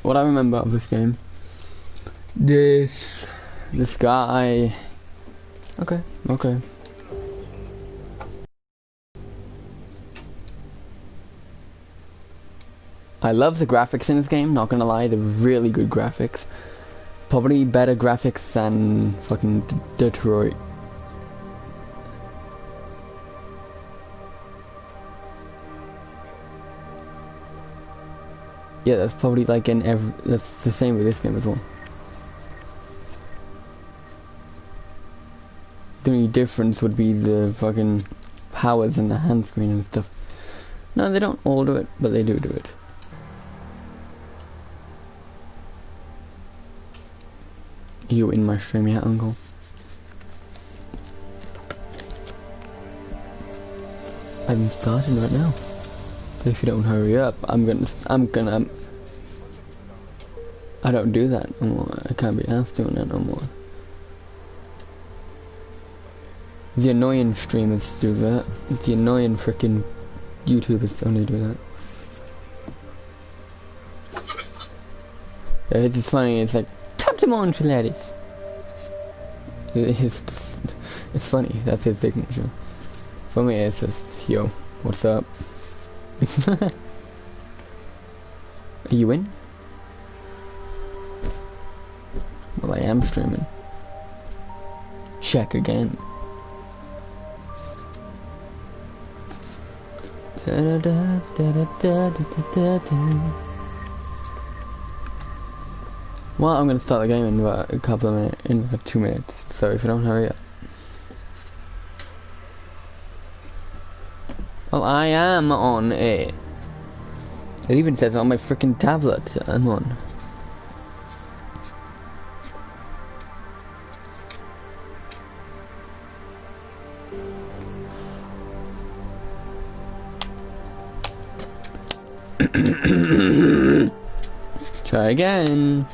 what I remember of this game. This guy. Okay. I love the graphics in this game, not gonna lie, they're really good graphics. Probably better graphics than fucking Detroit. Yeah, that's probably like in that's the same with this game as well. The only difference would be the fucking powers and the hand screen and stuff. No, they don't all do it, but they do it. You in my stream yet, Uncle? I'm starting right now. So if you don't hurry up, I'm gonna. I don't do that no more. I can't be asked doing that no more. The annoying streamers do that. The annoying freaking YouTubers only do that. Yeah, it's just funny. It's like tap them on, ladies. It's funny. That's his signature. For me, it's just yo, what's up? Are you in? Well, I am streaming. Check again. Well, I'm gonna start the game in about a couple of minutes, in about 2 minutes. So if you don't hurry up. Well, I am on it. It even says on my freaking tablet I'm on. Try again.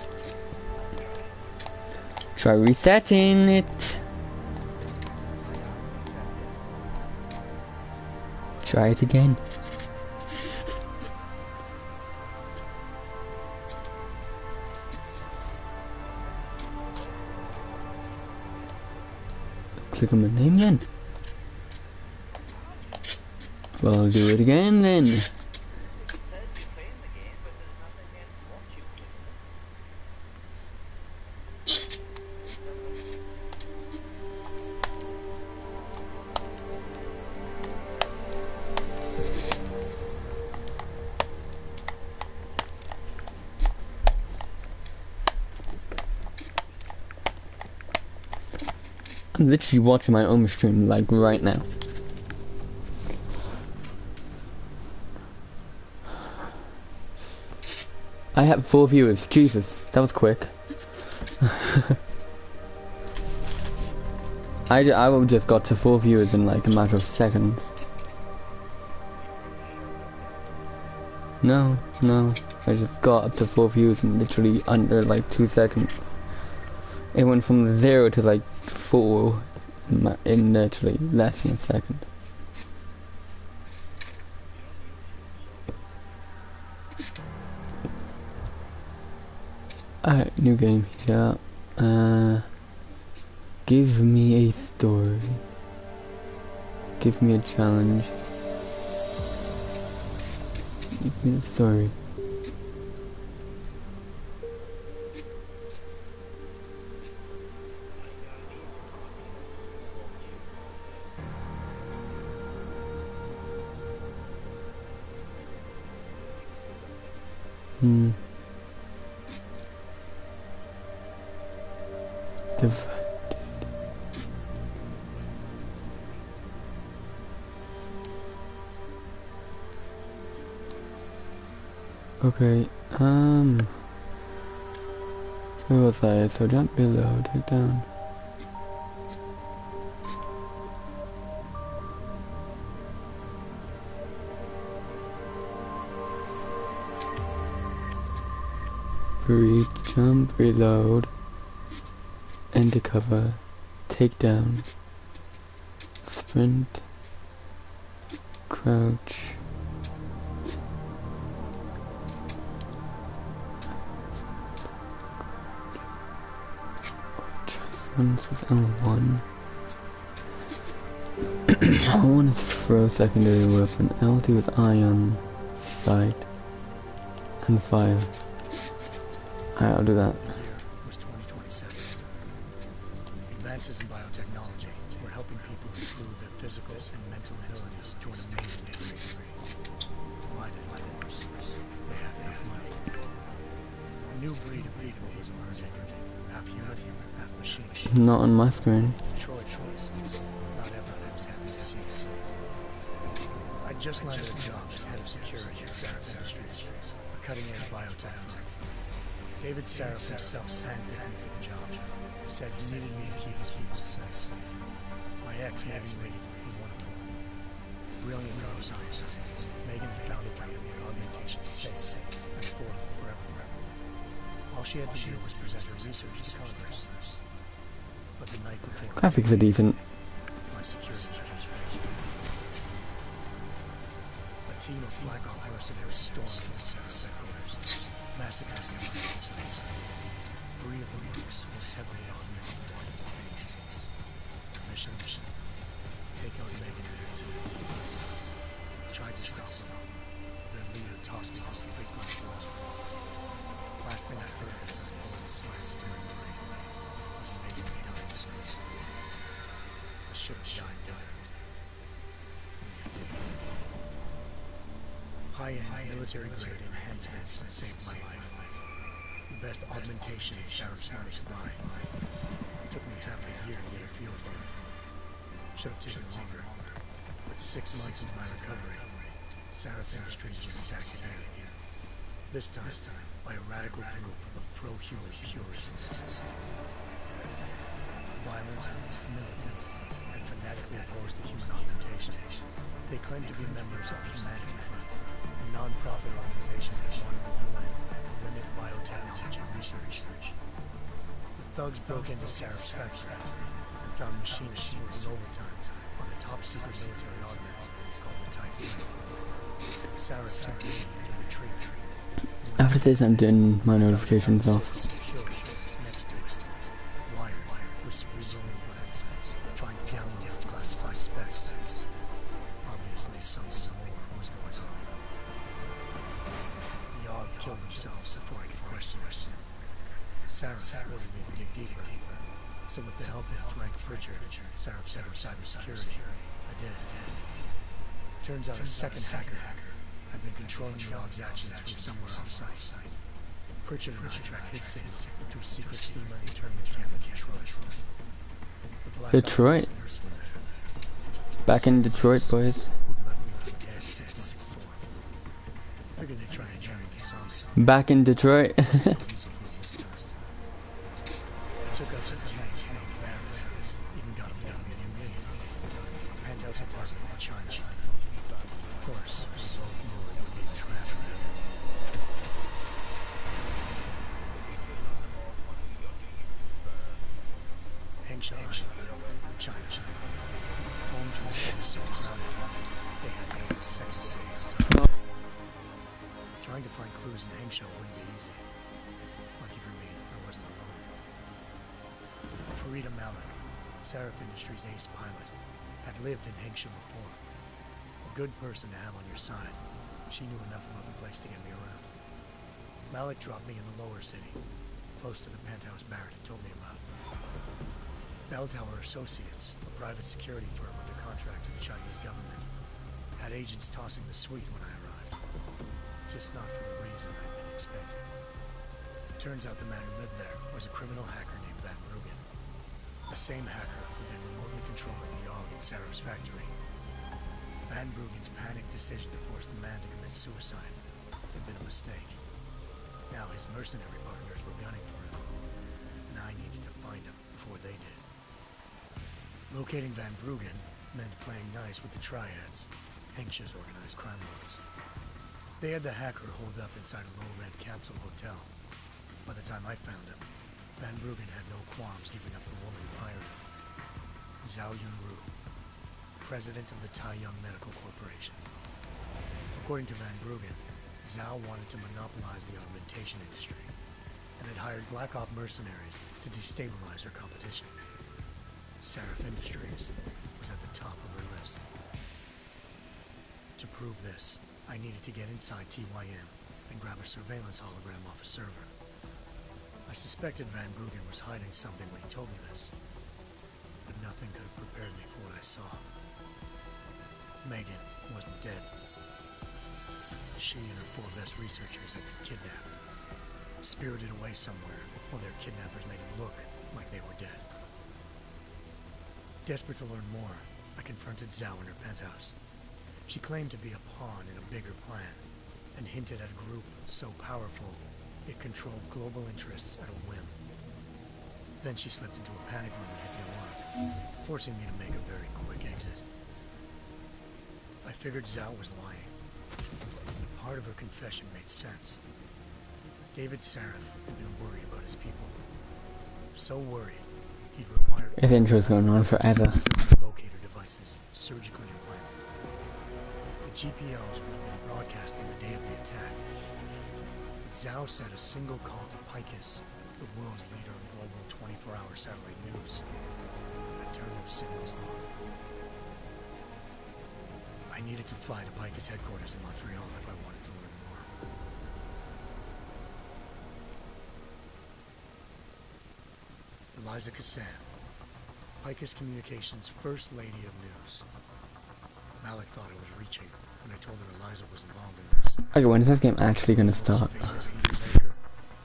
Try resetting it. Try it again. Click on my name then. Well, I'll do it again then. I'm literally watching my own stream like right now. I have 4 viewers. Jesus, that was quick. I will just got to 4 viewers in like a matter of seconds. No, I just got up to 4 views in literally under like 2 seconds. It went from 0 to like 4 in literally less than a second. Alright, new game, yeah. Give me a story. Give me a challenge. Give me a story. Okay, where was I? So jump below, take down. Breathe, jump, reload, enter cover, take down, sprint, crouch, L1, this is L1. L1 is throw secondary weapon, L2 is ion sight, and fire. Alright, I'll do that. The year was 2027. Advances in biotechnology were helping people improve their physical and mental abilities to an amazing degree. Provided, of course, they had enough money. A new breed of people was emerging, half human, half machine. Not on my screen. Detroit was. Not everyone was happy to see it. I just landed a job as head of security at Sarif Industries, a cutting-edge biotech firm. David Sarif himself handpicked me for the job. Said he needed me to keep his people safe. My ex-Navy lead was one of them. Brilliant neuroscientist, Megan had found a way to make augmentation safe and affordable for everyone. All she had to do was present her research to Congress. But the night before, Graphics are decent. my security measures failed. A team of Black Ops mercenaries stormed into the Sarif headquarters, massacring the audience. 3 of the mercs were heavily augmented body tanks. Their mission, take out Megan and her team. Tried to stop them. Their leader tossed me off a big glass wall. Last thing I heard was his bullets slashed during the rain. Was Megan's dying scream. I should have died with her. High-end military-grade enhancements saved my life. The best augmentation Sarif's money could buy. Took me half a year to get a feel for it. Should have taken longer. But 6 months into my recovery, Sarif Industries was attacked again. This time by a radical group of pro-human purists. Violent, militant, and fanatically opposed to human augmentation. They claim to be members of Humanity Front, a non-profit organization that wanted the UN to limit biotechnology research. The thugs broke into Sarif's factory and found machinists working overtime on a top-secret military augment called the Typhoon. Sarif sent me to retrieve it. After this, I'm doing my notifications off. Next to it, wired with cerebral implants, trying to download its classified specs. Obviously, something more was going on. The AUG killed themselves before I could question it. Sarif ordered me to dig deeper, so with the help of Frank Pritchard, Sarif's head of cybersecurity, I did. Turns out a second hacker had been controlling the AUG's actions from somewhere off-site. Pritchard and I tracked his signal to a secret FEMA internment camp in Detroit. Detroit? Back in Detroit, boys. Back in Detroit. China, home to a city so crowded, they had no sex. Trying to find clues in Hengsha wouldn't be easy. Lucky for me, I wasn't alone. Farida Malik, Sarif Industries' ace pilot, had lived in Hengsha before. A good person to have on your side. She knew enough about the place to get me around. Malik dropped me in the lower city, close to the penthouse Barrett had told me about. Bell Tower Associates, a private security firm under contract to the Chinese government, had agents tossing the suite when I arrived. Just not for the reason I'd been expecting. Turns out the man who lived there was a criminal hacker named Van Bruggen. The same hacker who'd been remotely controlling the AUG in Sarif's factory. Van Bruggen's panicked decision to force the man to commit suicide had been a mistake. Now his mercenary partners were gunning for him, and I needed to find him before they did. Locating Van Bruggen meant playing nice with the Triads, Hengsha's organized crime lords. They had the hacker holed up inside a low-rent capsule hotel. By the time I found him, Van Bruggen had no qualms giving up the woman who hired him. Zhao Yunru, president of the Taiyang Medical Corporation. According to Van Bruggen, Zhao wanted to monopolize the augmentation industry. and had hired Black Op mercenaries to destabilize her competition. Seraph Industries was at the top of her list. To prove this, I needed to get inside TYM and grab a surveillance hologram off a server. I suspected Van Bruggen was hiding something when he told me this, but nothing could have prepared me for what I saw. Megan wasn't dead. She and her 4 best researchers had been kidnapped, spirited away somewhere while their kidnappers made it look like they were dead. Desperate to learn more, I confronted Zhao in her penthouse. She claimed to be a pawn in a bigger plan, and hinted at a group so powerful it controlled global interests at a whim. Then she slipped into a panic room and hit the alarm, forcing me to make a very quick exit. I figured Zhao was lying. Part of her confession made sense. David Seraph had been worried about his people. So worried, he'd required... His intro's going on forever. ...locator devices surgically implanted. The GPLs would have been broadcasting the day of the attack. Zhao said a single call to Picus, the world's leader in global 24-hour satellite news, had turned those signals off. I needed to fly to Picus headquarters in Montreal if I wanted to learn more. Eliza Cassan, Picus Communications' First Lady of News. Malik thought I was reaching when I told her Eliza was involved in this. Okay, when is this game actually gonna start?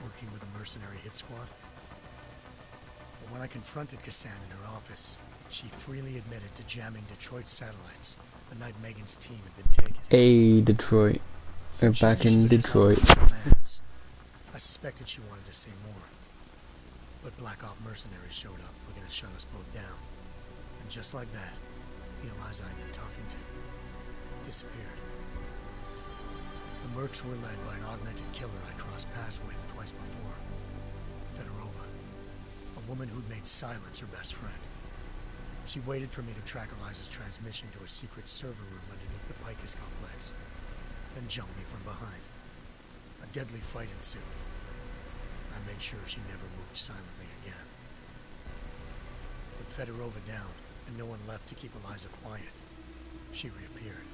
Working with a mercenary hit squad. But when I confronted Cassan in her office, she freely admitted to jamming Detroit satellites the night Megan's team had been taken. Hey, Detroit. We're back in Detroit. I suspected she wanted to say more. But Black Op mercenaries showed up, looking to shut us both down. And just like that, the Eliza I'd been talking to disappeared. The mercs were led by an augmented killer I crossed paths with twice before. Fedorova, a woman who'd made silence her best friend. She waited for me to track Eliza's transmission to a secret server room underneath the Picus complex, then jumped me from behind. A deadly fight ensued. I made sure she never moved silently again. With Fedorova down, and no one left to keep Eliza quiet, she reappeared.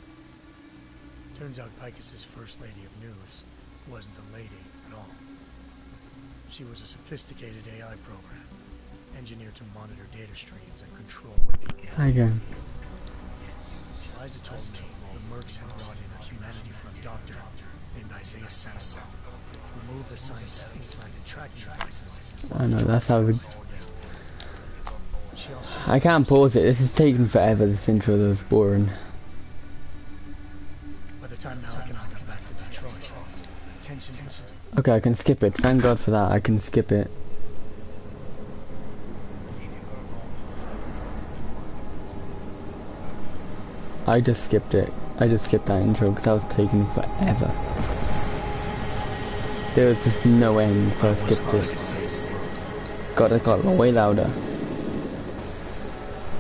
Turns out Picus's First Lady of News wasn't a lady at all. She was a sophisticated AI program, engineered to monitor data streams and control what people... Hi again. Eliza told me the mercs had brought in a Humanity Front doctor named Isaiah Sandoval to remove the science implanted tracking devices. I know, that's how we... I can't pause it, this is taking forever, this intro, that was boring. By the time Malik and I got back to Detroit, tension was... Okay, I can skip it, thank God for that, I can skip it. I just skipped it. I just skipped that intro because that was taking forever. There was just no end, so I skipped it. God, it got way louder.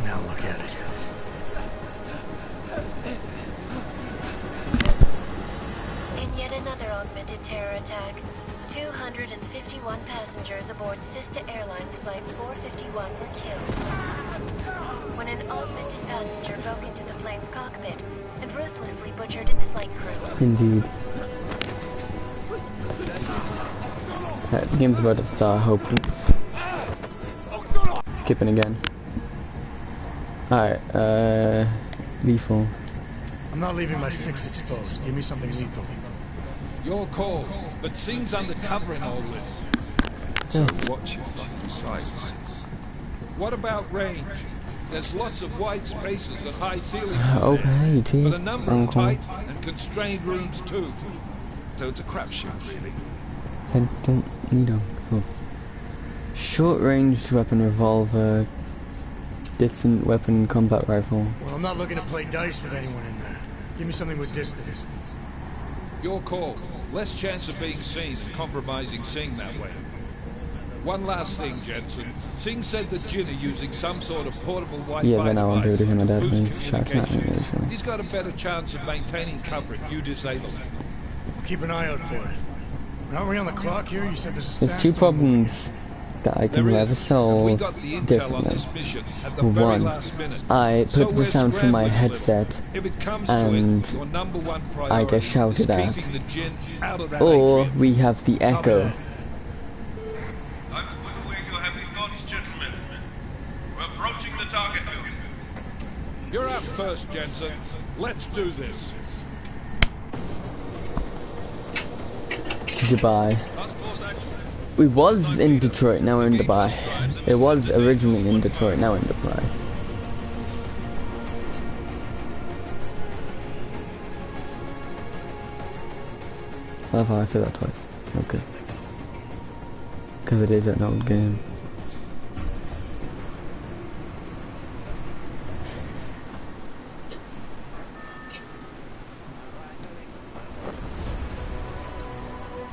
Now look at it. In yet another augmented terror attack, 251 passengers aboard Sister Airlines Flight 451 were killed. When an augmented passenger broke into the plane's cockpit and ruthlessly butchered its flight crew. Indeed. The game's about to start, hopefully. Skipping again. Alright, lethal. I'm not leaving my 6 exposed. Give me something lethal. Your call, but Singh's undercover in all this. So watch your fucking sights. What about range? There's lots of wide spaces and high ceilings. Okay, team. But a number of tight and constrained rooms too. So it's a crapshoot, really. I don't need them. Oh. Short-range weapon revolver, distant weapon combat rifle. Well, I'm not looking to play dice with anyone in there. Give me something with distance. Your call. Less chance of being seen and compromising Singh that way. One last thing, Jensen. Singh said that Jin are using some sort of portable Wi-Fi Yeah, then I'll do it again. device. He's got a better chance of maintaining cover if you disable it. Keep an eye out for it. Aren't we on the clock here? You said there's a There's two problems that I can never We solve got the intel on differently. this mission at the very One, last minute. I So put the we're sound through my scrambling a little. headset, If it comes and to it, your number one I priority get shouted is at. keeping the gin out of that Or atrium. we have the echo. I'm put away your happy thoughts, gentlemen. We're approaching the target building. You're up first, Jensen. Let's do this. Dubai. We was in Detroit, now we're in Dubai. It was originally in Detroit, now in Dubai. I love how I said that twice. Okay. Because it is an old game.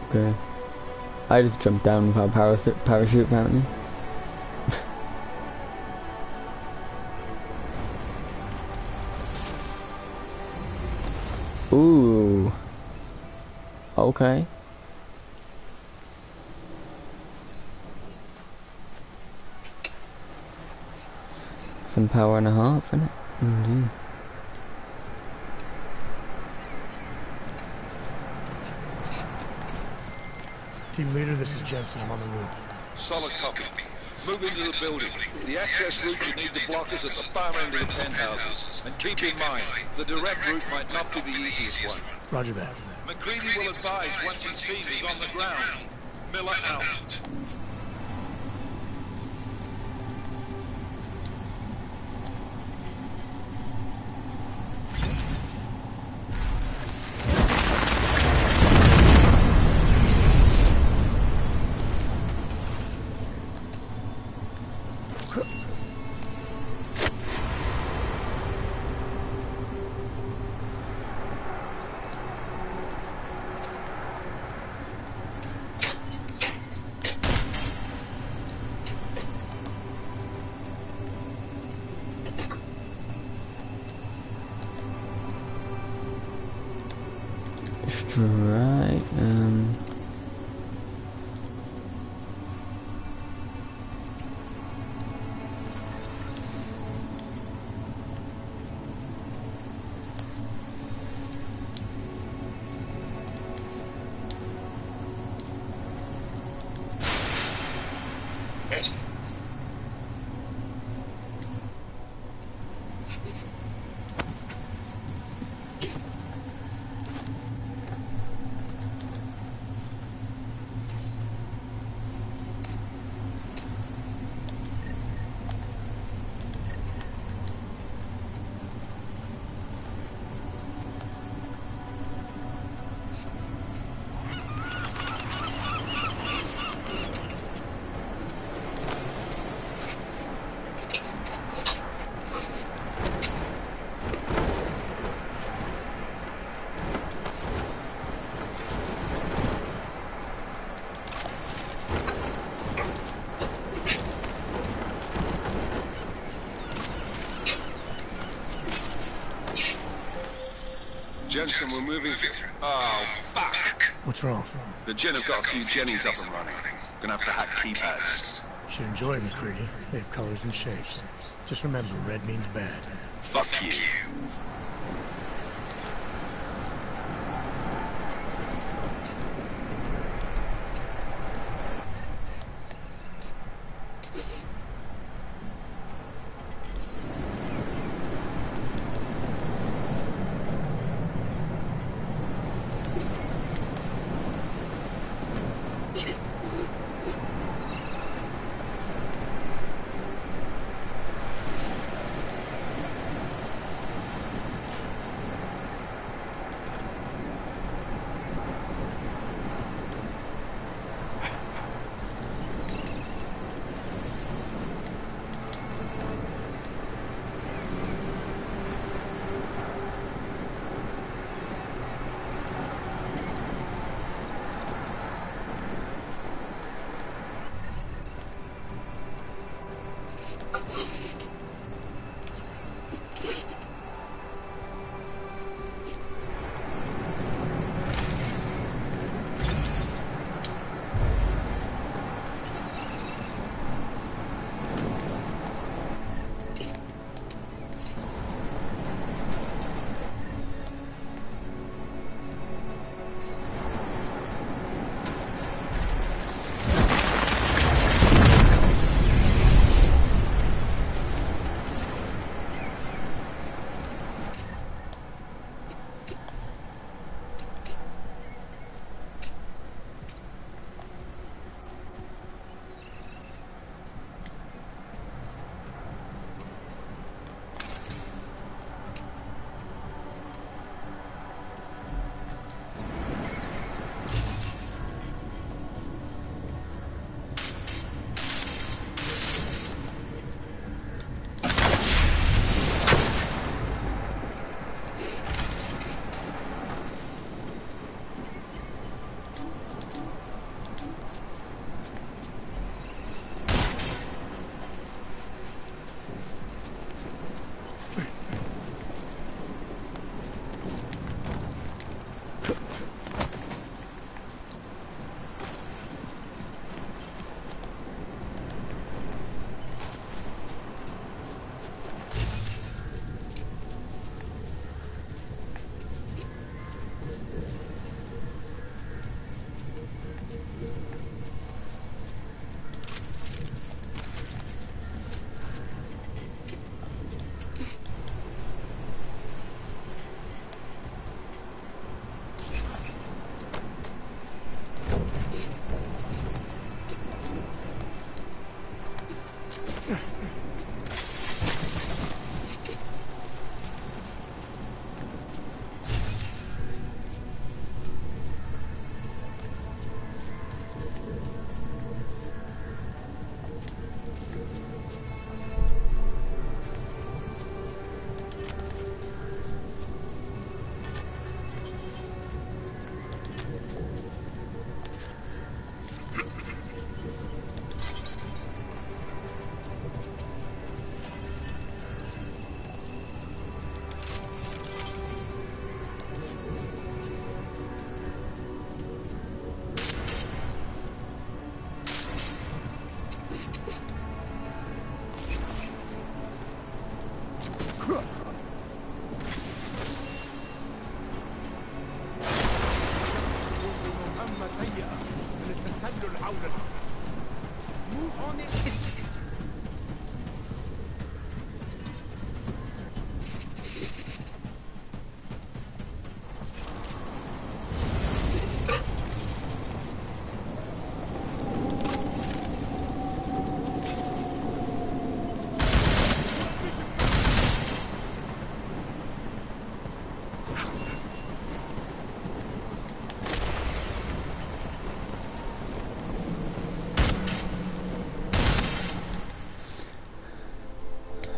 Okay. I just jumped down without parachute apparently. Ooh. Okay. Some power and a half in it. Indeed. Team leader, this is Jensen. I'm on the roof. Solid copy. Move into the building. The access route you need to block is at the far end of the penthouses. And keep in mind, the direct route might not be the easiest one. Roger that. McCready will advise once his team is on the ground. Miller out. Right, Jensen, we're moving through. Oh, fuck! What's wrong? The Gen have got a few Jennies up and running. Gonna have to hack keypads. Should enjoy McCready. They have colors and shapes. Just remember, red means bad. Fuck you.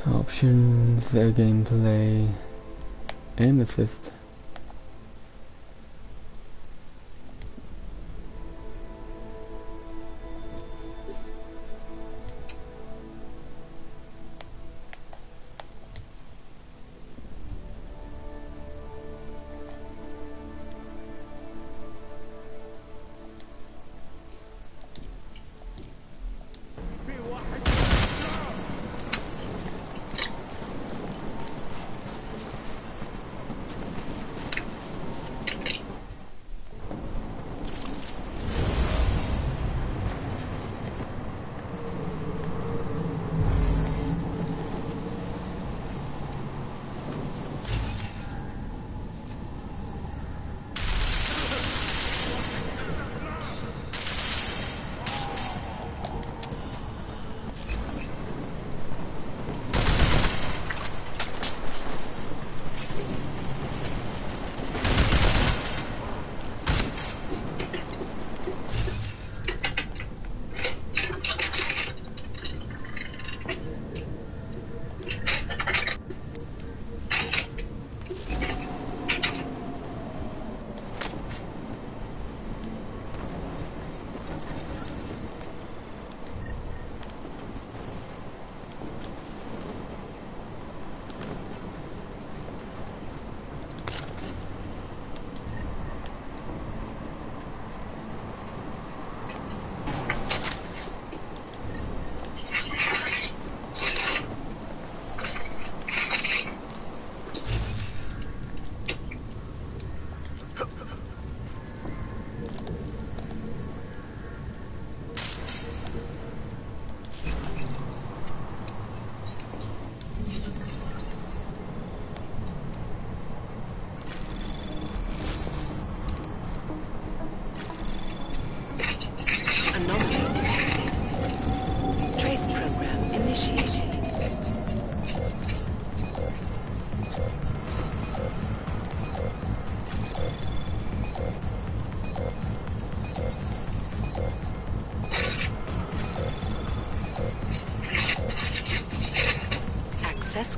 Options, gameplay, aim assist.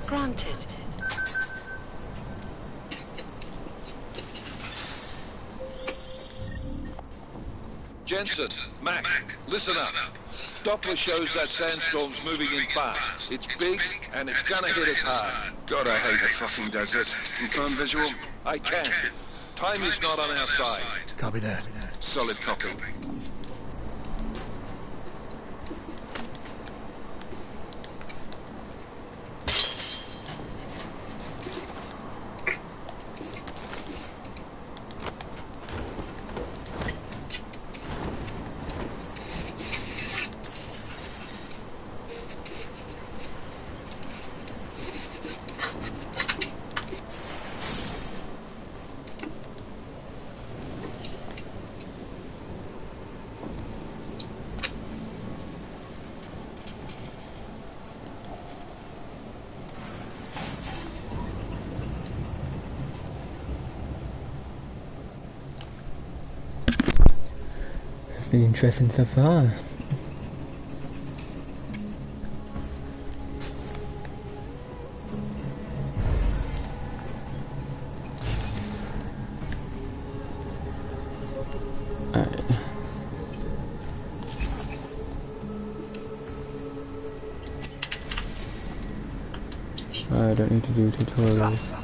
Granted. Jensen, Mac, listen up. Doppler shows that sandstorm's moving in fast. It's big, and it's gonna hit us hard. God, I hate the fucking desert. Confirm visual? I can. Time is not on our side. Copy that. Solid copy. been interesting so far. I don't need to do tutorials.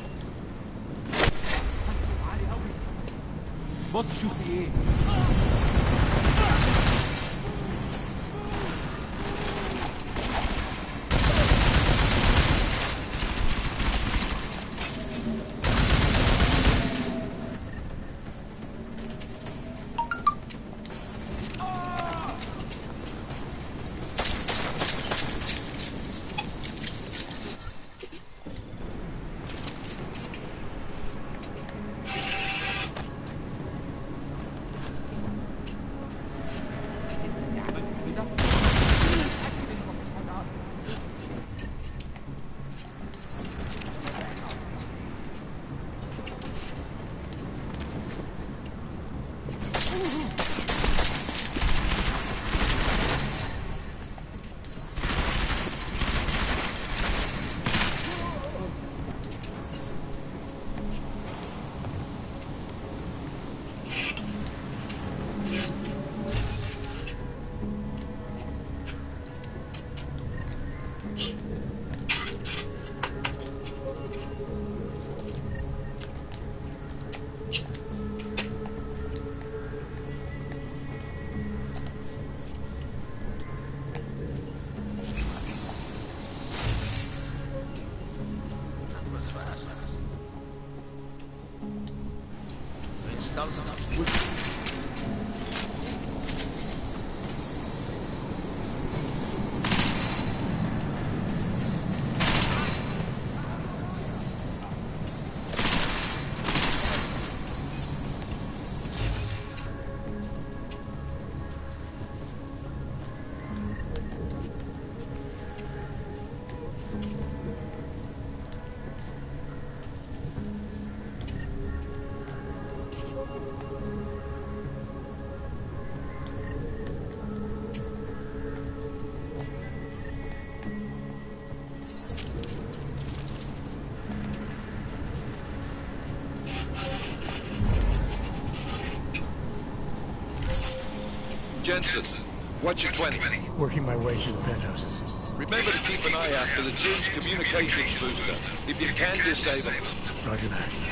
Jensen, what's your 20? Working my way through the penthouses. Remember to keep an eye out for the team's communications booster. If you can, disable it. Roger that.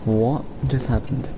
What just happened?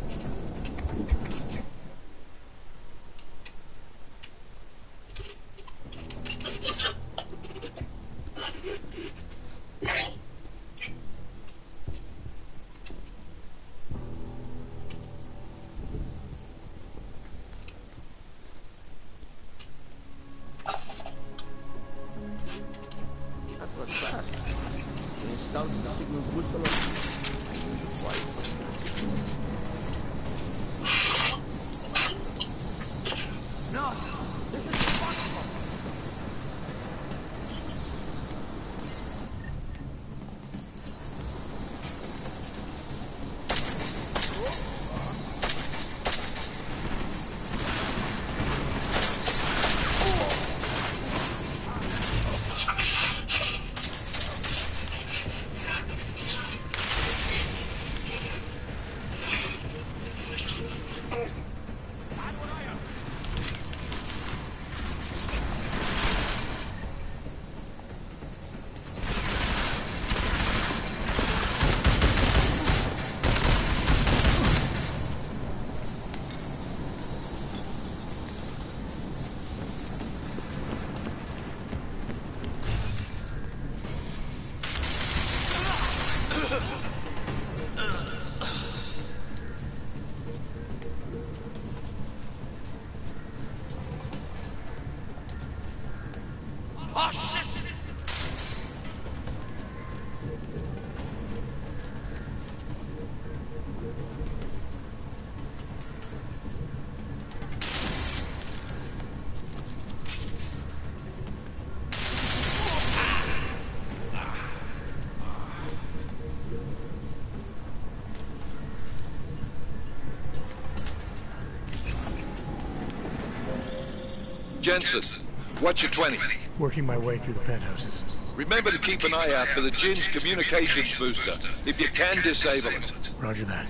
Jensen, what's your 20? Working my way through the penthouses. Remember to keep an eye out for the Jinn's communications booster. If you can, disable it. Roger that.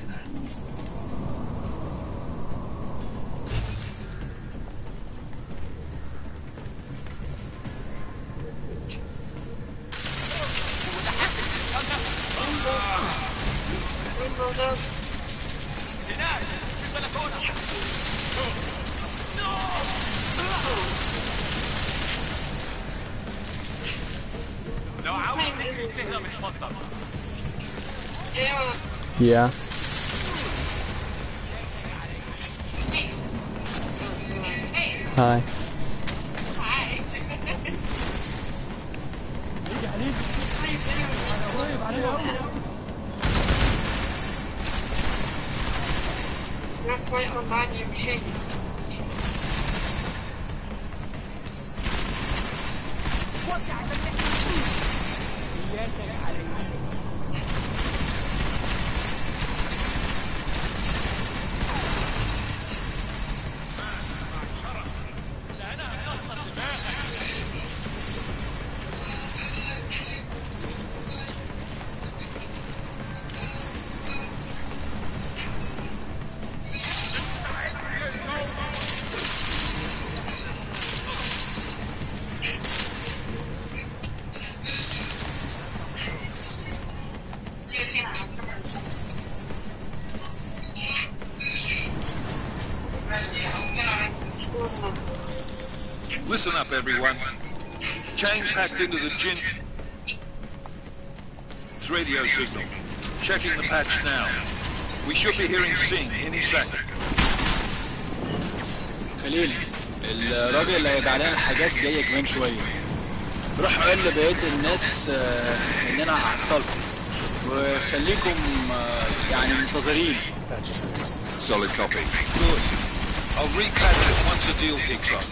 Yeah. Hi. Not quite on that, okay. Listen up, everyone. Chang's hacked into the Jinn's radio signal. Checking the patch now. We should be hearing Singh any second. خليل الراجل اللي هيبقى علينا الحاجات جايه كمان شويه. روح قول لبقيه الناس ان انا هحصلكم وخليكم يعني منتظرين. Solid copy. Good. I'll recap it once the deal kicks off.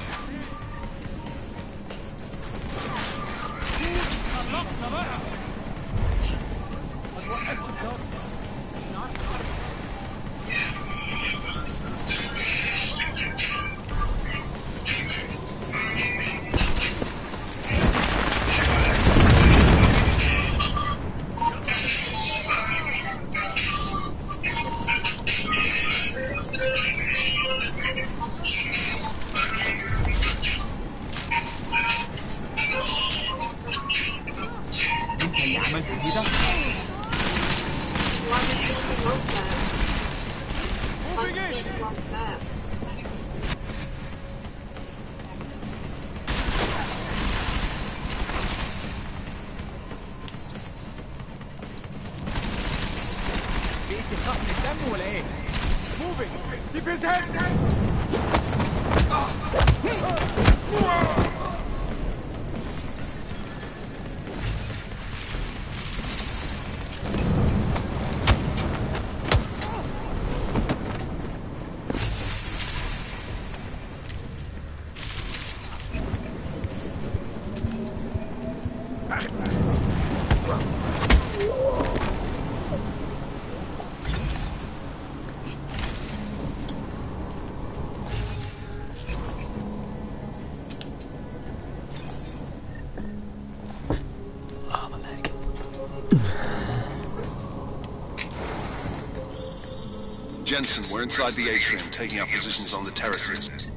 Jensen, we're inside the atrium, taking up positions on the terraces.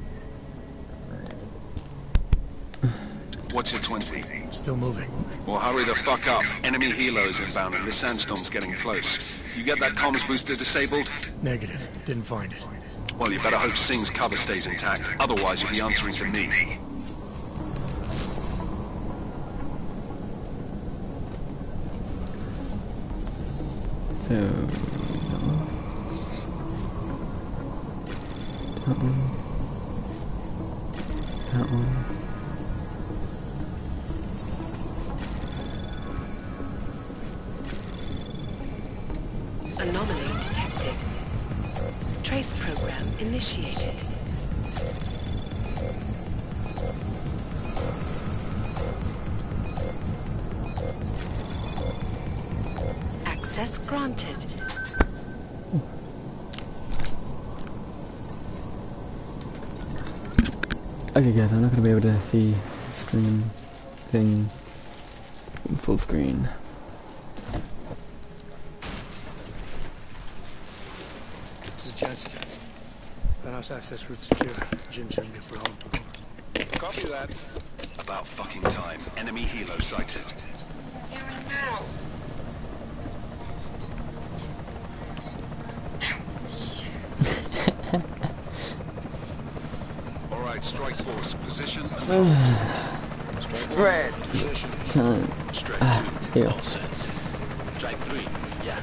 What's your 20? Still moving. Well, hurry the fuck up. Enemy helos inbound and this sandstorm's getting close. You get that comms booster disabled? Negative. Didn't find it. Well, you better hope Singh's cover stays intact. Otherwise, you'll be answering to me. So... that one. That one. Anomaly detected. Trace program initiated. Access granted. Okay guys, I'm not gonna be able to see stream thing full screen. This is Jensen. Penthouse access route secure. Jin shouldn't get blown over. Copy that. About fucking time. Enemy helo sighted. Even now. Alright, strike force. Position. Red. Time. Strike 2. Here. All set. Strike 3. Yeah.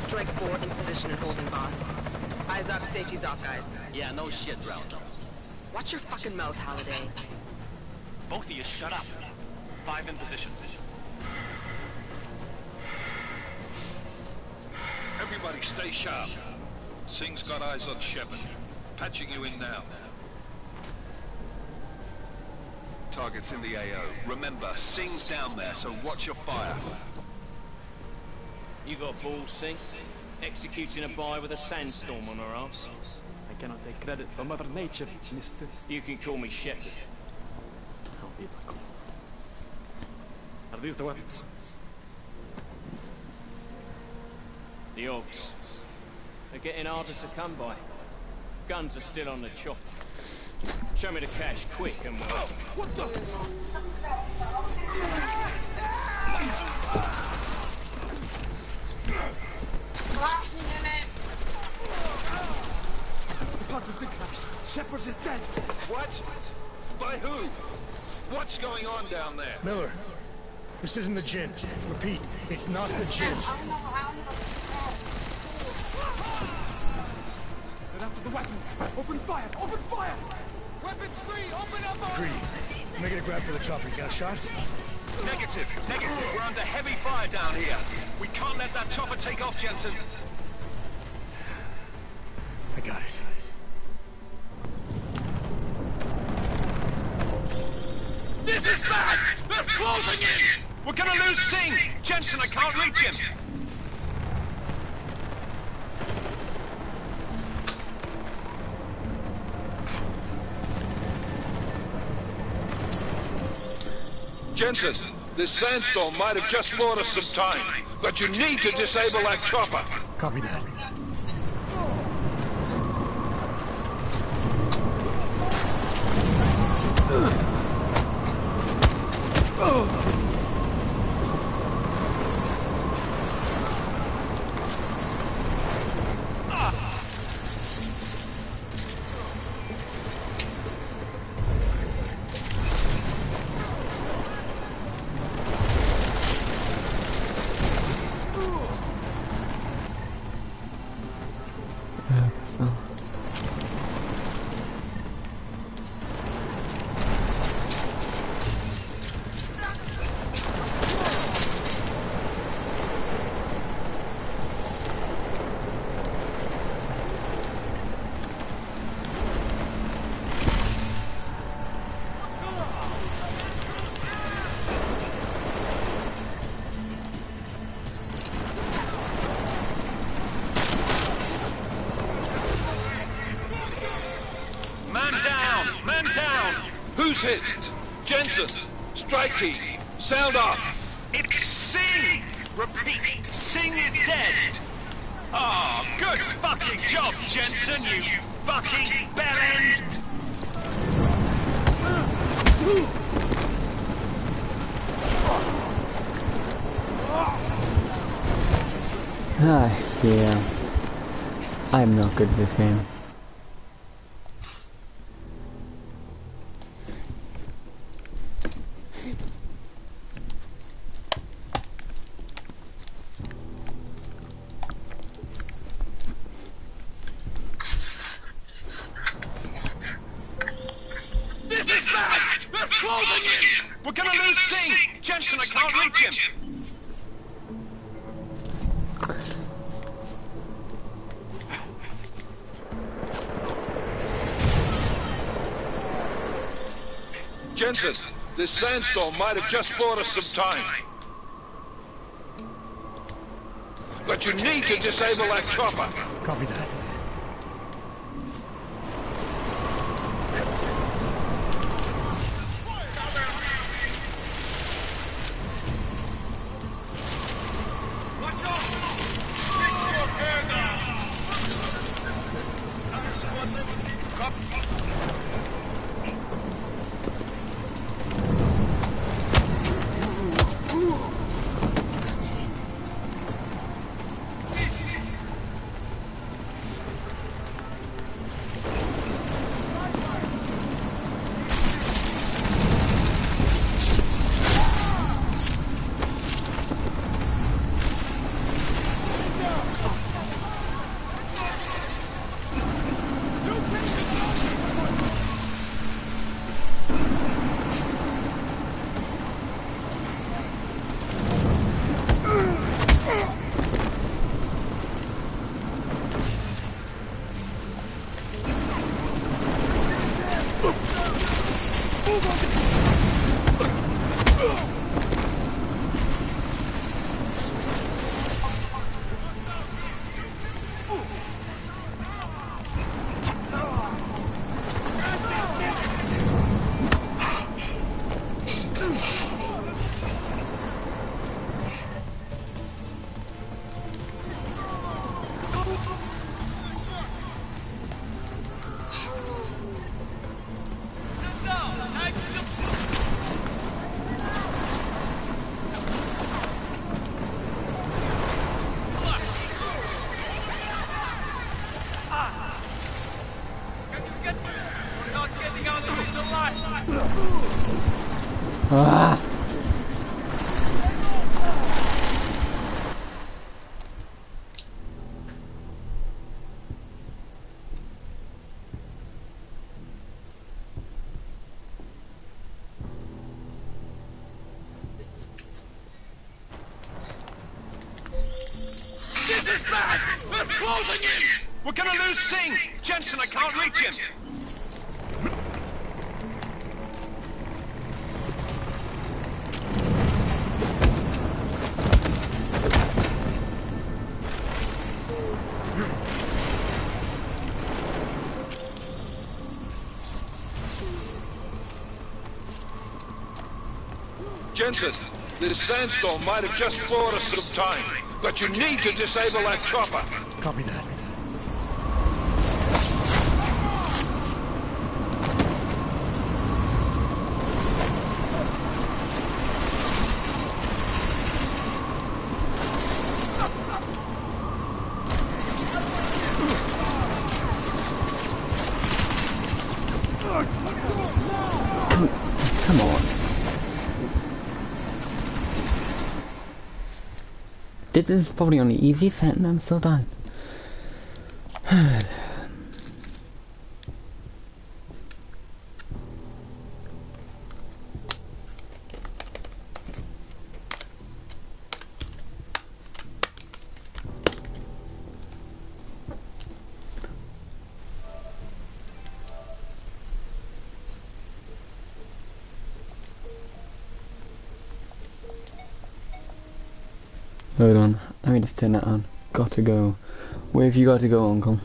Strike 4 in position and holding, boss. Eyes up, safety's off, guys. Yeah, no shit, Round. Watch your fucking mouth, Halliday. Both of you, shut up. 5 in position. Everybody stay sharp. Singh's got eyes on Shepard. Patching you in now. Target's in the AO. Remember, Singh's down there, so watch your fire. You got balls, Singh? Executing a buy with a sandstorm on her arse. I cannot take credit for Mother Nature, mister. You can call me Shepard. How biblical. Are these the weapons? The Ogs. They're getting harder to come by. Guns are still on the chopper. Show me the cash, quick, and we'll... What the? The plug has been crashed. Shepard is dead. What? By who? What's going on down there? Miller, this isn't the Jin. Repeat, it's not the Jin. They're after the weapons. Open fire! Open fire! Weapons free! Open up! Agreed. Let me get a grab for the chopper. You got a shot? Negative. Negative. We're under heavy fire down here. We can't let that chopper take off, Jensen. I got it. This is bad! They're closing in! We're gonna lose Singh! Jensen, I can't reach him! Jensen, this sandstorm might have just bought us some time, but you need to disable that chopper. Copy that. Who's hit? Jensen, strike team, sound off. It's Singh! Repeat, Singh is dead! Oh, good fucking job, Jensen, you fucking bellend! Yeah. I'm not good at this game. We're gonna lose Singh! Jensen, I can't reach him! Jensen, this sandstorm might have just bought us some time. But you need to disable that chopper. Copy that. Ah! This is bad! They're closing in! We're gonna lose Singh! Jensen, I can't reach him! Jensen, this sandstorm might have just bought us some time, but you need to disable that chopper. Copy that. Come on. This is probably on the easy set and I'm still dying. Hold on, let me just turn that on. Got to go. Where have you got to go, Uncle?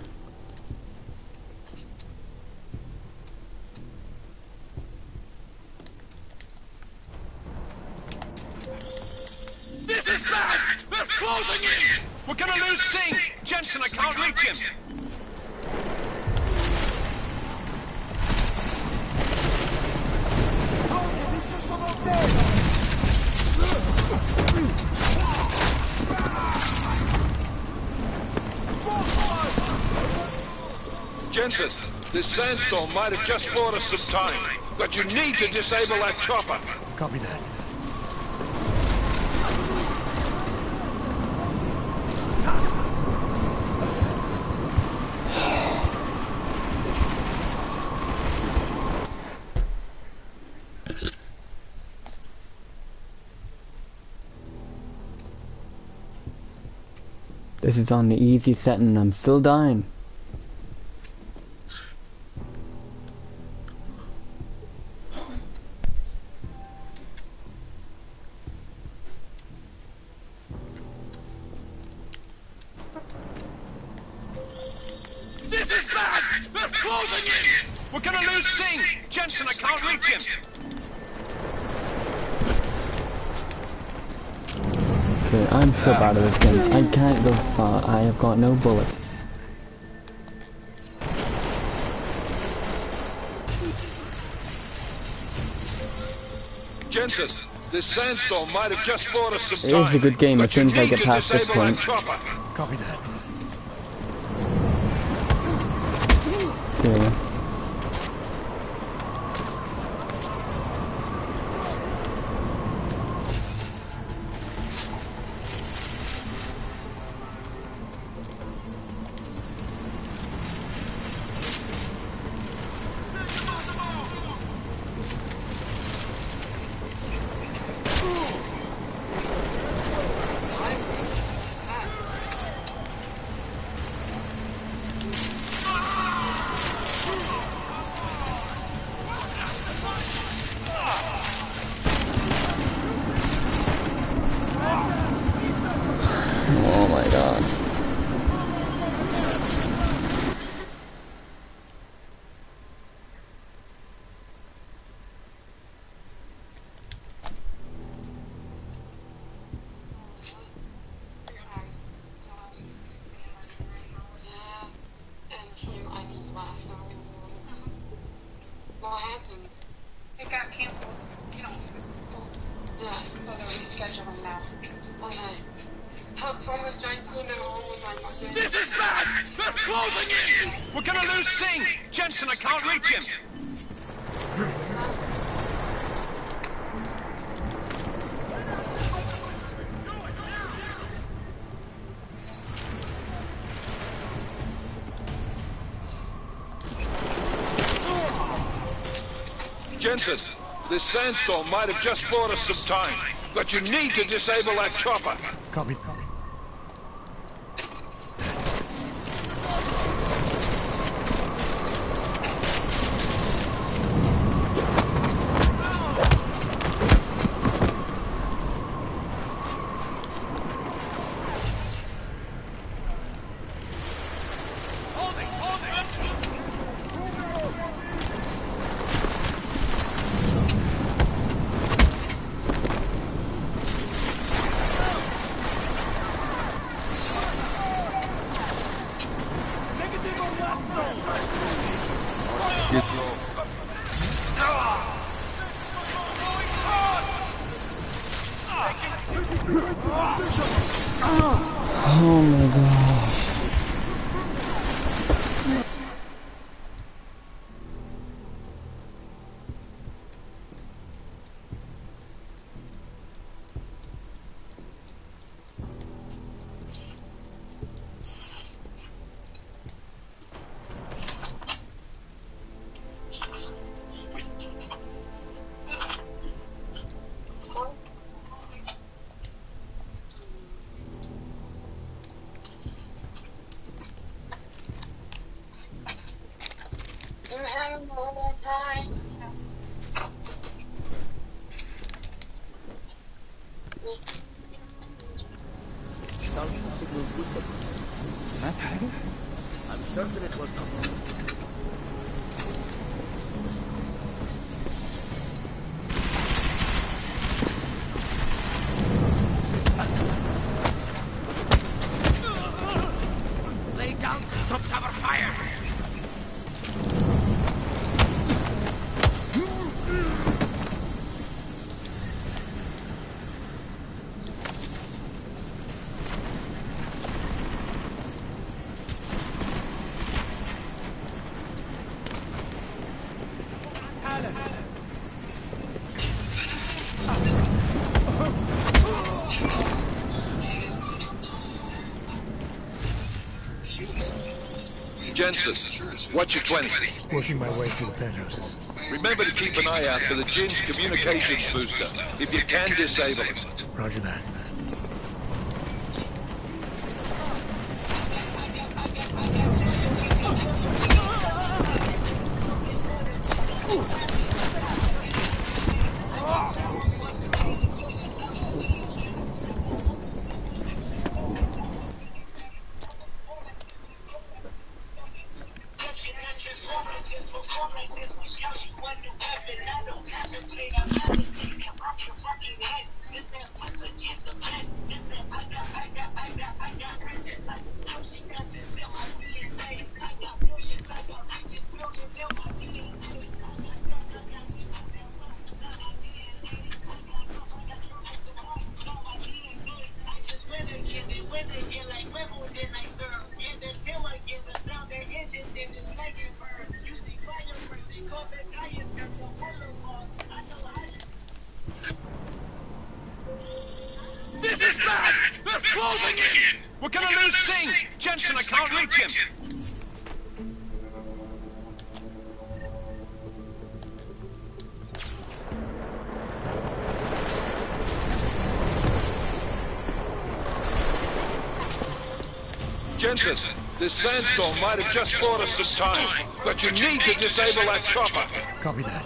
This is bad! They're closing in! We're gonna lose Singh! Jensen, I can't reach him! Jensen, this sandstorm might have just bought us some time, but you need to disable that chopper. Copy that. This is on the easy setting and I'm still dying. This is bad! They're closing in! We're gonna lose Singh! Jensen, I can't reach him! Okay, I'm so bad at this game. I can't go far. I have got no bullets. Jensen, this sandstorm might have just bought us some It time. is a good game as but you soon as I need get to past this disable that point. chopper. Copy that. So, oh my god. What happened? It got canceled. Yeah, so they're rescheduling now. Okay. Have fun with Jensen and all of my money. This is bad! They're closing in! We're gonna lose Singh! Jensen, I can't reach him! Jensen, this sandstorm might have just bought us some time, but you need to disable that chopper. Copy. Oh my gosh. You're having a normal time. I'm certain it was not. Lay down, top tower fire! Jensen, what's your 20? Working my way through the penthouses. Remember to keep an eye out for the Jin's communications booster, if you can disable it. Roger that. closing in! We're gonna lose Singh! Jensen, I can't reach him! Jensen, this sandstorm might have just bought us some time, but you need to disable that chopper. Copy that.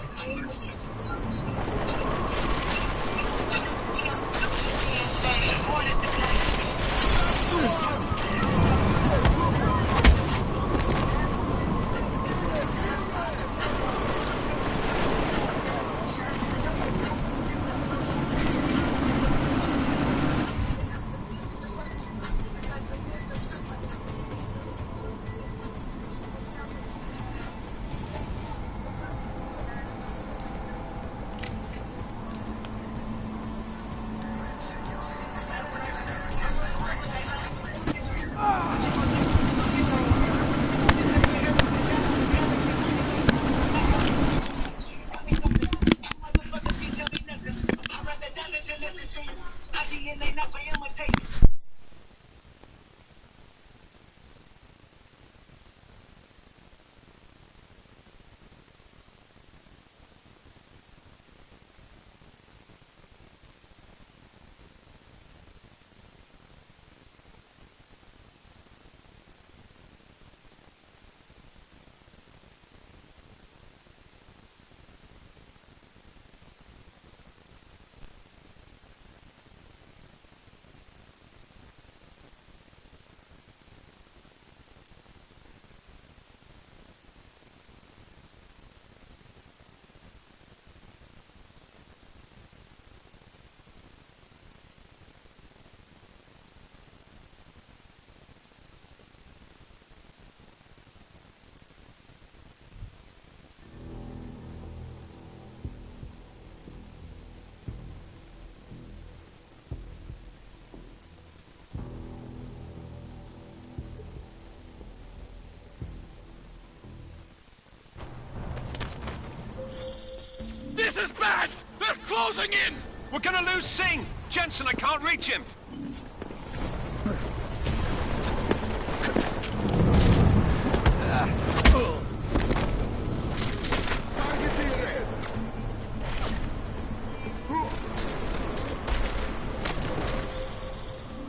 This is bad! They're closing in! We're gonna lose Singh! Jensen, I can't reach him!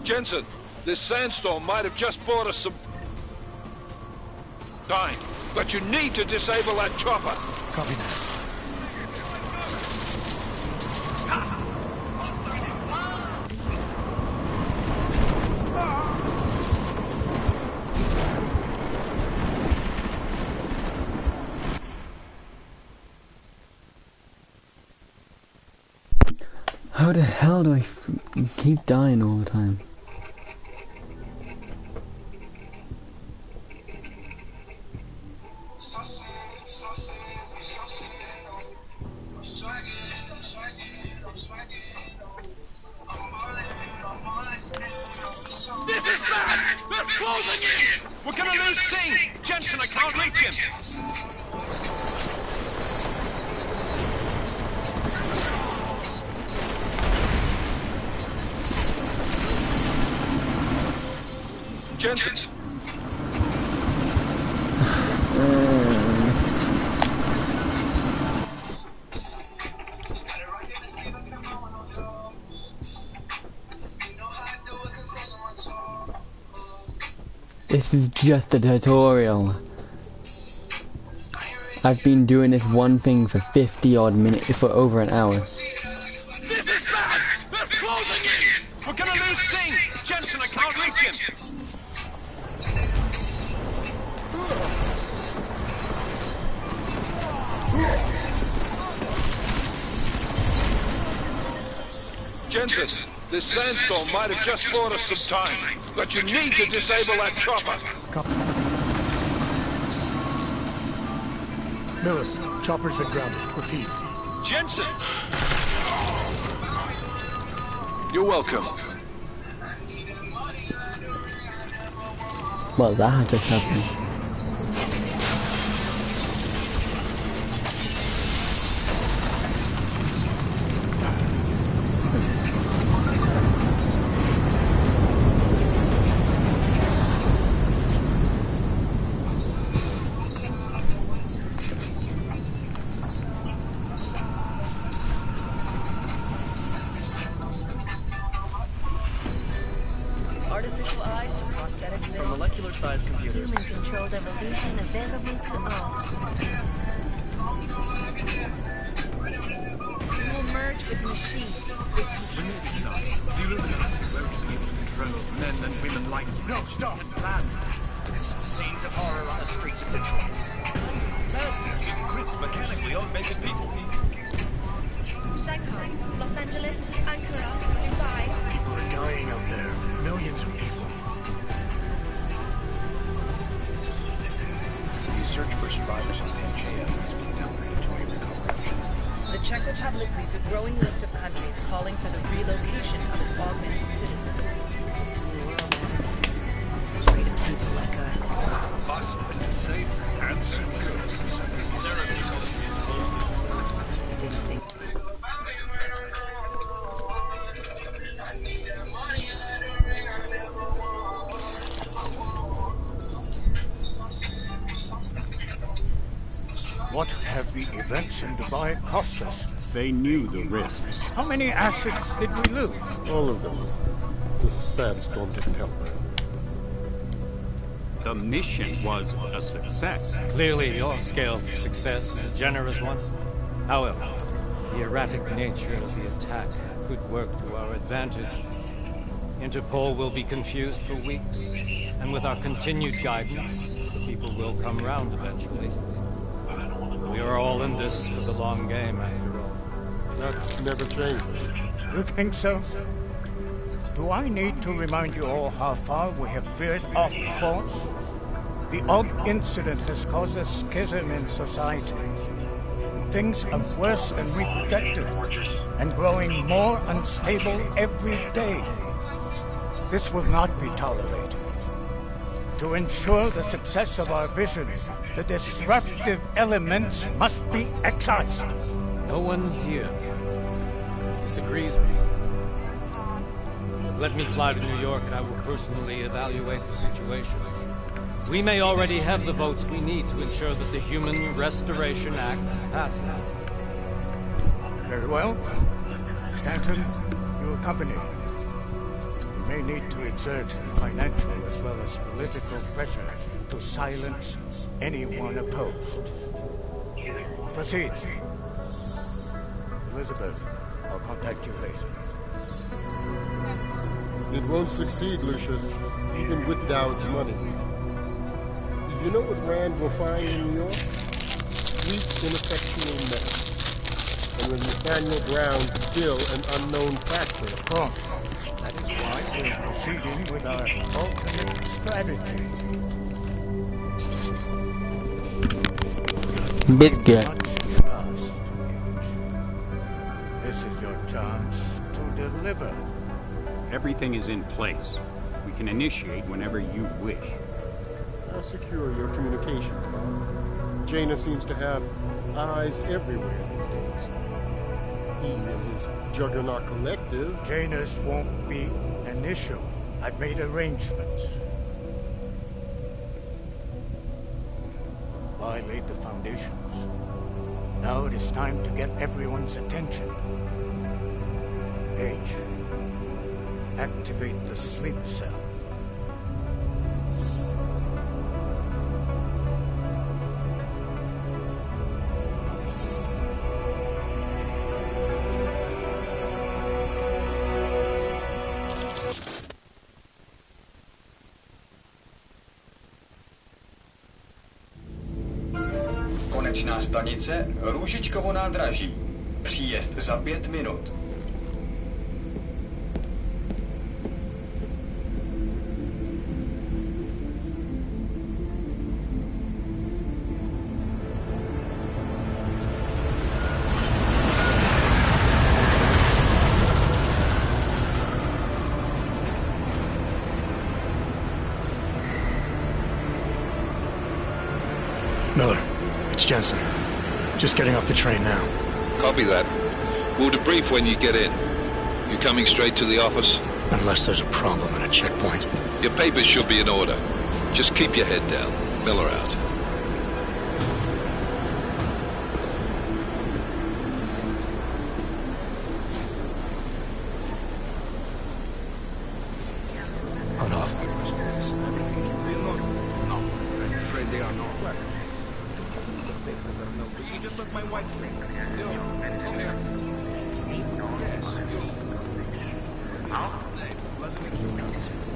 Jensen, this sandstorm might have just bought us some time, but you need to disable that chopper. Copy that. How the hell do I keep dying all the time? This is bad! They're closing in! We're gonna lose Singh! Jensen, I can't reach him! Jensen. This is just a tutorial. I've been doing this one thing for 50 odd minutes, for over an hour. This is bad! They're closing in! We're gonna lose Singh! Jensen, I can't reach him! Jensen, this sandstorm might have just bought us some time, but you need to disable that chopper. Miller, chopper's been grounded. Repeat. Jensen! You're welcome. Well, that just happened. of people. Shanghai, Los Angeles, Ankara, Dubai. People are dying out there. Millions of people. The search for survivors on MJF has been done to recover options. The Czech Republic leads a growing list of countries calling for the relocation of its augmented citizens. Afraid of people like us. Possible, safe, and secure. Sarah Nicholas What have the events in Dubai cost us? They knew the risks. How many assets did we lose? All of them. The sandstorm didn't help. The mission was a success. Clearly, your scale for success is a generous one. However, the erratic nature of the attack could work to our advantage. Interpol will be confused for weeks, and with our continued guidance, the people will come round eventually. We are all in this for the long game, after all. That's never changed. You think so? Do I need to remind you all how far we have veered off course? The Og incident has caused a schism in society. Things are worse than we projected, and growing more unstable every day. This will not be tolerated. To ensure the success of our vision, the disruptive elements must be excised. No one here disagrees with you. Let me fly to New York and I will personally evaluate the situation. We may already have the votes we need to ensure that the Human Restoration Act passes. Very well. Stanton, you accompany. We may need to exert financial as well as political pressure to silence anyone opposed. Proceed. Elizabeth, I'll contact you later. It won't succeed, Lucius, even with Dowd's money. You know what Rand will find in New York? Weak, ineffectual men. And with Nathaniel Brown still an unknown factor. Of course. That is why we're proceeding with our alternate strategy. Big guy. This is your chance to deliver. Everything is in place. We can initiate whenever you wish. How secure your communications, Bob? Jaina seems to have eyes everywhere these days. He and his Juggernaut Collective. Janus won't be an issue. I've made arrangements. I laid the foundations. Now it is time to get everyone's attention. H. Activate the sleep cell. Konečná stanice Růžičkovo nádraží. Příjezd za 5 minut. Miller, it's Jensen. Just getting off the train now. Copy that. We'll debrief when you get in. You coming straight to the office? Unless there's a problem at a checkpoint. Your papers should be in order. Just keep your head down. Miller out. On off. No, I'm afraid they are not. You just took my wife's ring. Yo, come here. Yes, you. Oh,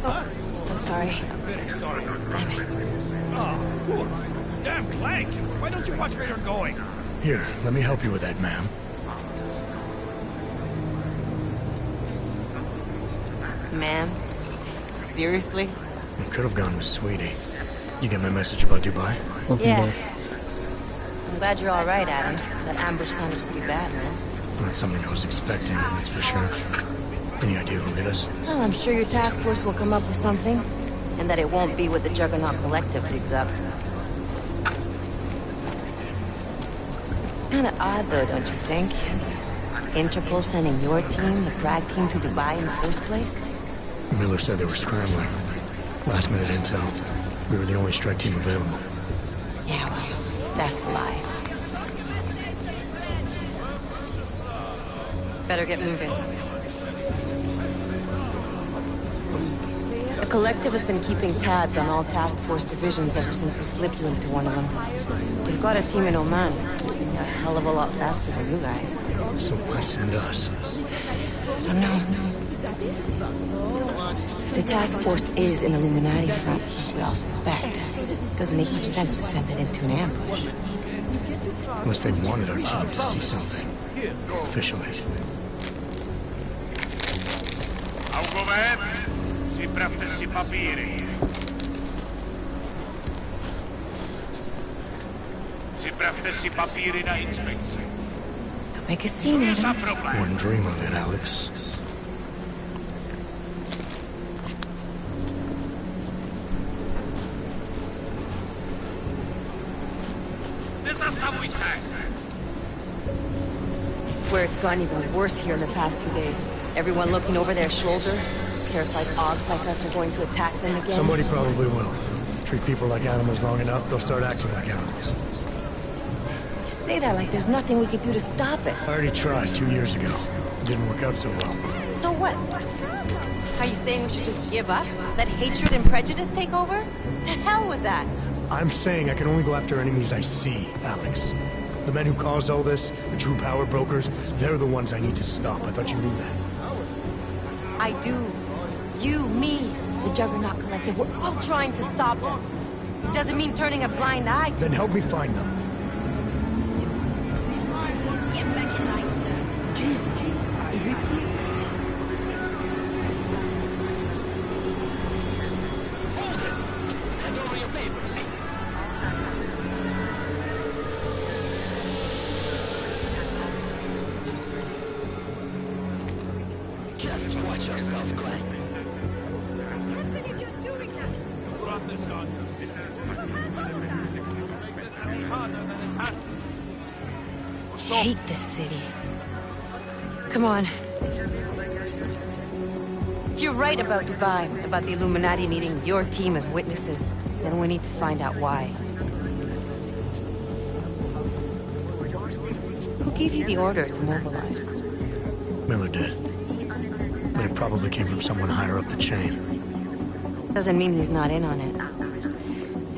I'm so sorry. Very sorry. Damn it. Oh, poor. Damn Clank. Why don't you watch where you're going? Here, let me help you with that, ma'am. Ma'am? Seriously? It could have gone with Sweetie. You get my message about Dubai? Yeah. I'm glad you're alright, Adam. That ambush sounded pretty bad, man. Not something I was expecting, that's for sure. Any idea who hit us? Well, I'm sure your task force will come up with something. And that it won't be what the Juggernaut Collective digs up. Kinda odd, though, don't you think? Interpol sending your team, the Prague team, to Dubai in the first place? Miller said they were scrambling. Last minute intel. We were the only strike team available. Yeah, well, that's a lie. Better get moving. The Collective has been keeping tabs on all task force divisions ever since we slipped you into one of them. We've got a team in Oman. They're a hell of a lot faster than you guys. So why send us? I don't know. The task force is an Illuminati front, like we all suspect. It doesn't make much sense to send it into an ambush. Unless they wanted our team to see something. Officially. Připravte si papíry. Připravte si papíry na inspekci. Make a scene, Adam. Wouldn't dream of it, Alex. Nezastavuj se! I swear it's gotten even worse here in the past few days. Everyone looking over their shoulder. Terrified Augs like us are going to attack them again. Somebody probably will. Treat people like animals long enough, they'll start acting like animals. You say that like there's nothing we could do to stop it. I already tried 2 years ago. It didn't work out so well. So what? Are you saying we should just give up? Let hatred and prejudice take over? The hell with that! I'm saying I can only go after enemies I see, Alex. The men who caused all this, the true power brokers, they're the ones I need to stop. I thought you knew that. I do. You, me, the Juggernaut Collective, we're all trying to stop them. It doesn't mean turning a blind eye to Then help me find them. Just watch yourself, Glenn. I hate this city. Come on. If you're right about Dubai, about the Illuminati needing your team as witnesses, then we need to find out why. Who gave you the order to mobilize? Miller did. But it probably came from someone higher up the chain. Doesn't mean he's not in on it.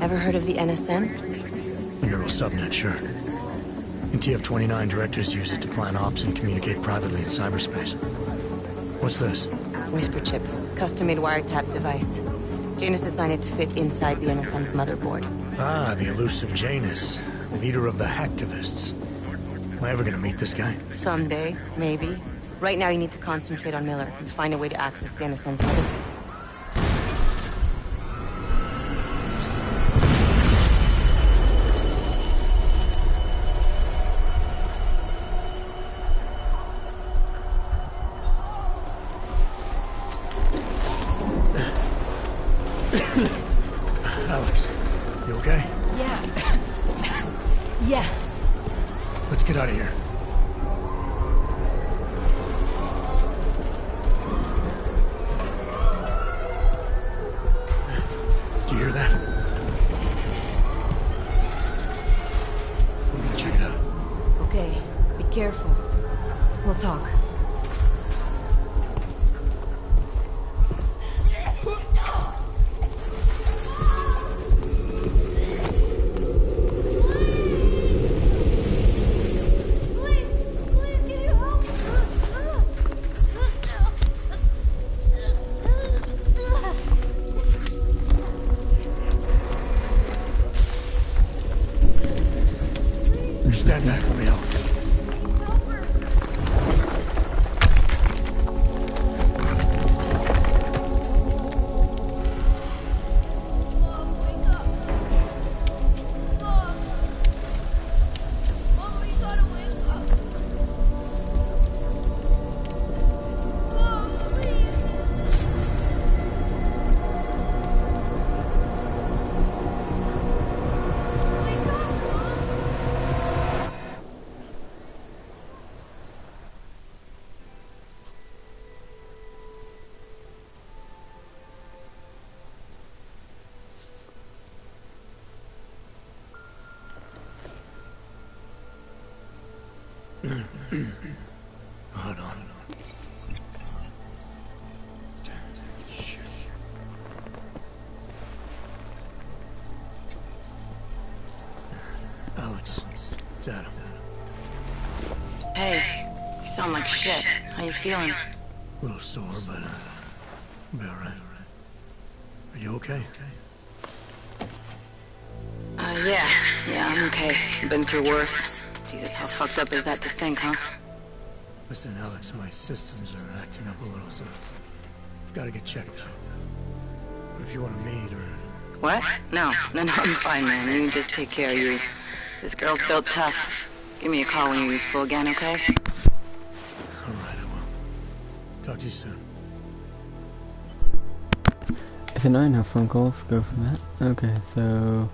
Ever heard of the NSN? The neural subnet, sure. In TF-29, directors use it to plan ops and communicate privately in cyberspace. What's this? Whisper chip. Custom-made wiretap device. Janus designed it to fit inside the NSN's motherboard. Ah, the elusive Janus. Leader of the hacktivists. Am I ever gonna meet this guy? Someday, maybe. Right now you need to concentrate on Miller and find a way to access the NSN's motherboard. Alex, you okay? Yeah. Yeah. Let's get out of here. Do you hear that? We're gonna check it out. Okay, be careful. We'll talk. Stand back, Leo. Hold on. Shit. Alex, it's Adam. Hey, you sound like shit. How you feeling? A little sore, but I'll be alright. Are you okay? Yeah, I'm okay. Been through worse. Jesus, how fucked up is that to think, huh? Listen, Alex, my systems are acting up a little, so I've got to get checked out. But if you want to meet or... What? No, I'm fine, man. You just take care of you. This girl's built tough. Give me a call when you're useful again, okay? Alright, I will. Talk to you soon. It's annoying how phone calls go from that. Okay, so...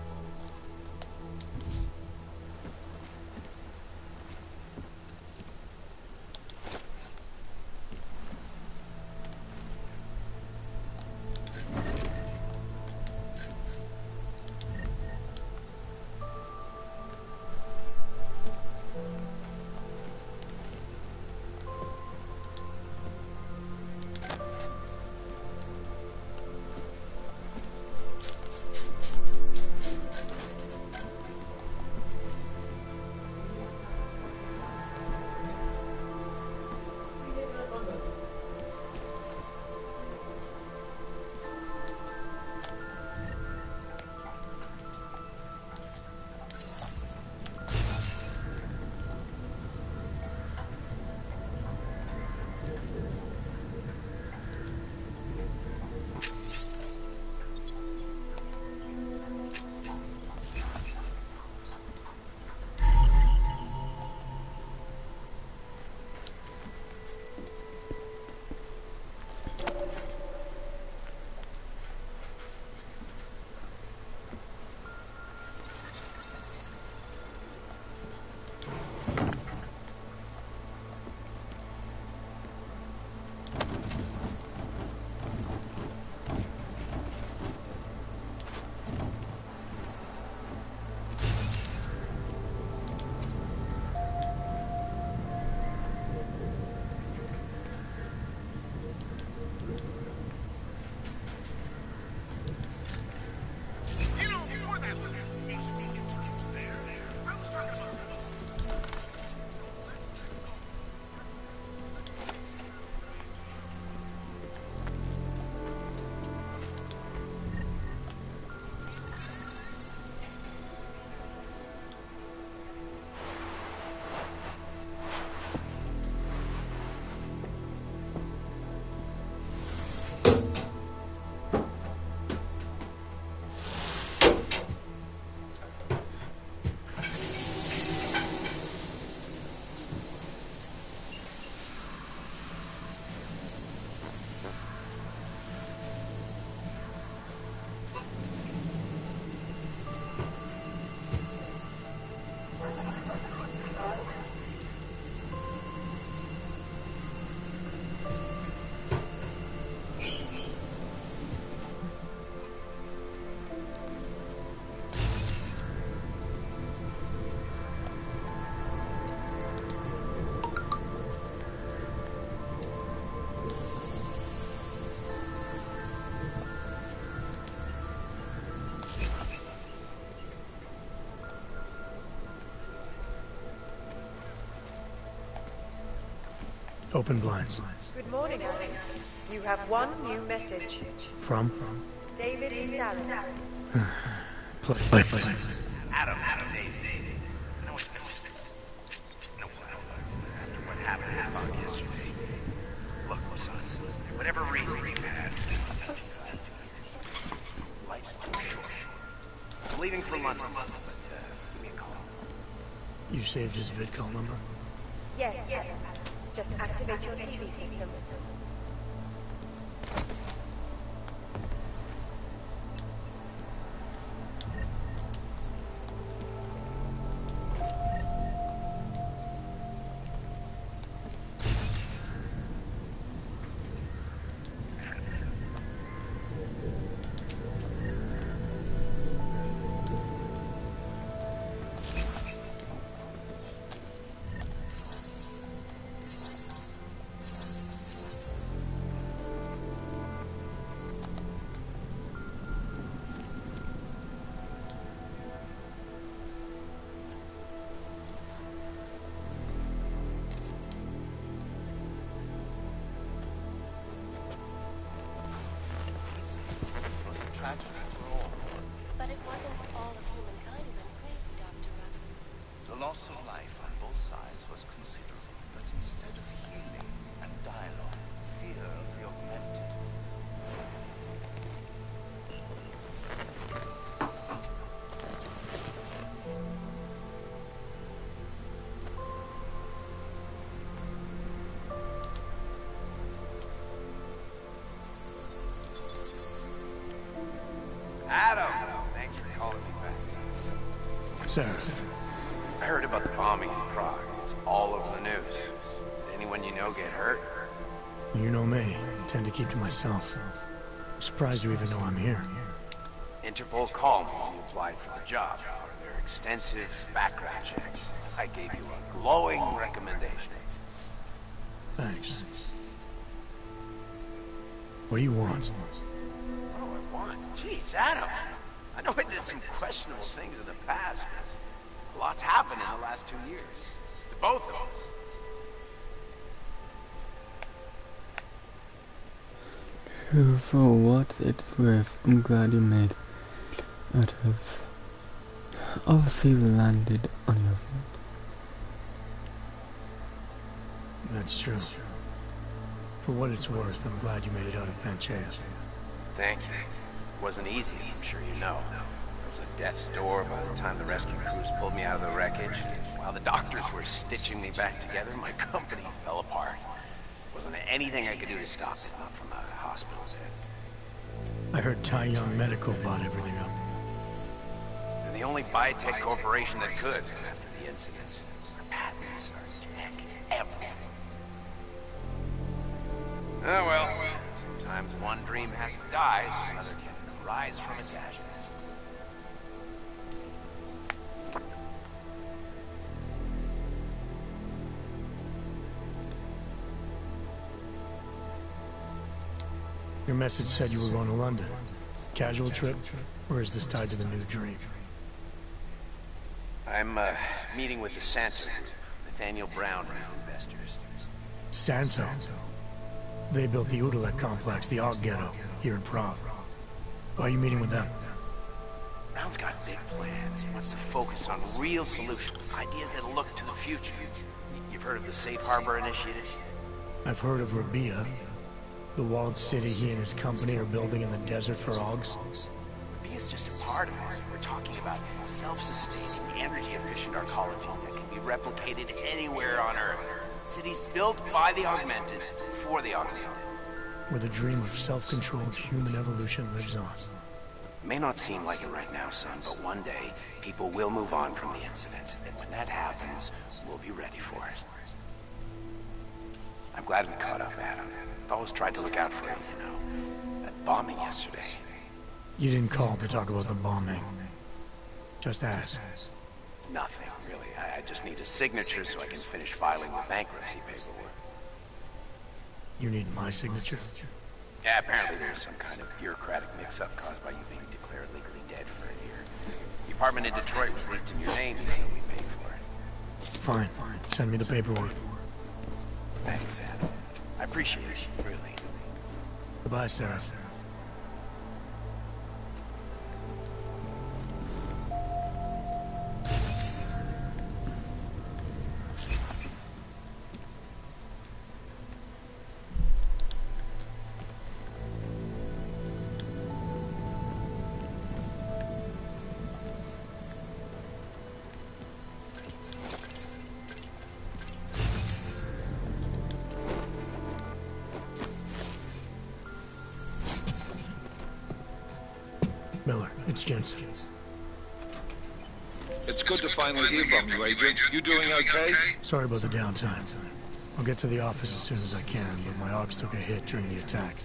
Open blinds. Good morning, Alex. You have one new message. From? David in Dallas. Play. Adam, David. I know what you saved his vidcall number? Yes, yes. Just activate your TV system. But it wasn't all of humankind went crazy, Dr. Rudd. The loss of life on both sides was considerable, but instead of healing and dialogue, fear of the augmented. Adam! Thanks for calling me back. Seraph. I heard about the bombing in Prague. It's all over the news. Did anyone you know get hurt? You know me. I tend to keep to myself. I'm surprised you even know I'm here. Interpol called me when you applied for the job. Part of their extensive background checks. I gave you a glowing recommendation. Thanks. What do you want? What do I want? Jeez, Adam. I know I did some questionable things in the past, but a lot's happened in the last 2 years. To both of us. For what it's worth, I'm glad you made out of obviously landed on your feet. That's true. For what it's worth, I'm glad you made it out of Panchaea. Thank you. It wasn't easy, as I'm sure you know. There was a death's door by the time the rescue crews pulled me out of the wreckage. While the doctors were stitching me back together, my company fell apart. There wasn't anything I could do to stop it, not from the hospital bed. I heard Tai Young Medical bought everything up. They're the only biotech corporation that could after the incident. Our patents, our tech, everything. Oh well, sometimes one dream has to die so another can rise from its ashes. Your message said you were going to London. Casual trip? Or is this tied to the new dream? I'm meeting with the Santo group, Nathaniel Brown and his investors. Santo? They built the Udalek complex, the Og Ghetto, here in Prague. Why are you meeting with them? Brown's got big plans. He wants to focus on real solutions, ideas that look to the future. You've heard of the Safe Harbor Initiative? I've heard of Rabia, the walled city he and his company are building in the desert for Ogs. Rabia's just a part of it. We're talking about self-sustaining, energy-efficient arcologies that can be replicated anywhere on Earth. Cities built by the augmented, for the augmented. Where the dream of self-controlled human evolution lives on. It may not seem like it right now, son, but one day, people will move on from the incident. And when that happens, we'll be ready for it. I'm glad we caught up, Adam. I've always tried to look out for you, you know. That bombing yesterday. You didn't call to talk about the bombing. Just ask. Nothing, really. I just need a signature so I can finish filing the bankruptcy paperwork. You need my signature? Yeah, apparently there's some kind of bureaucratic mix-up caused by you being declared legally dead for a year. The apartment in Detroit was leased in your name, even though we paid for it. Fine. Send me the paperwork. Thanks, Adam. I appreciate it, really. Goodbye, Sarah. It's Jensen. It's good to finally hear from you, Agent. You doing okay? Sorry about the downtime. I'll get to the office as soon as I can, but my Augs took a hit during the attack.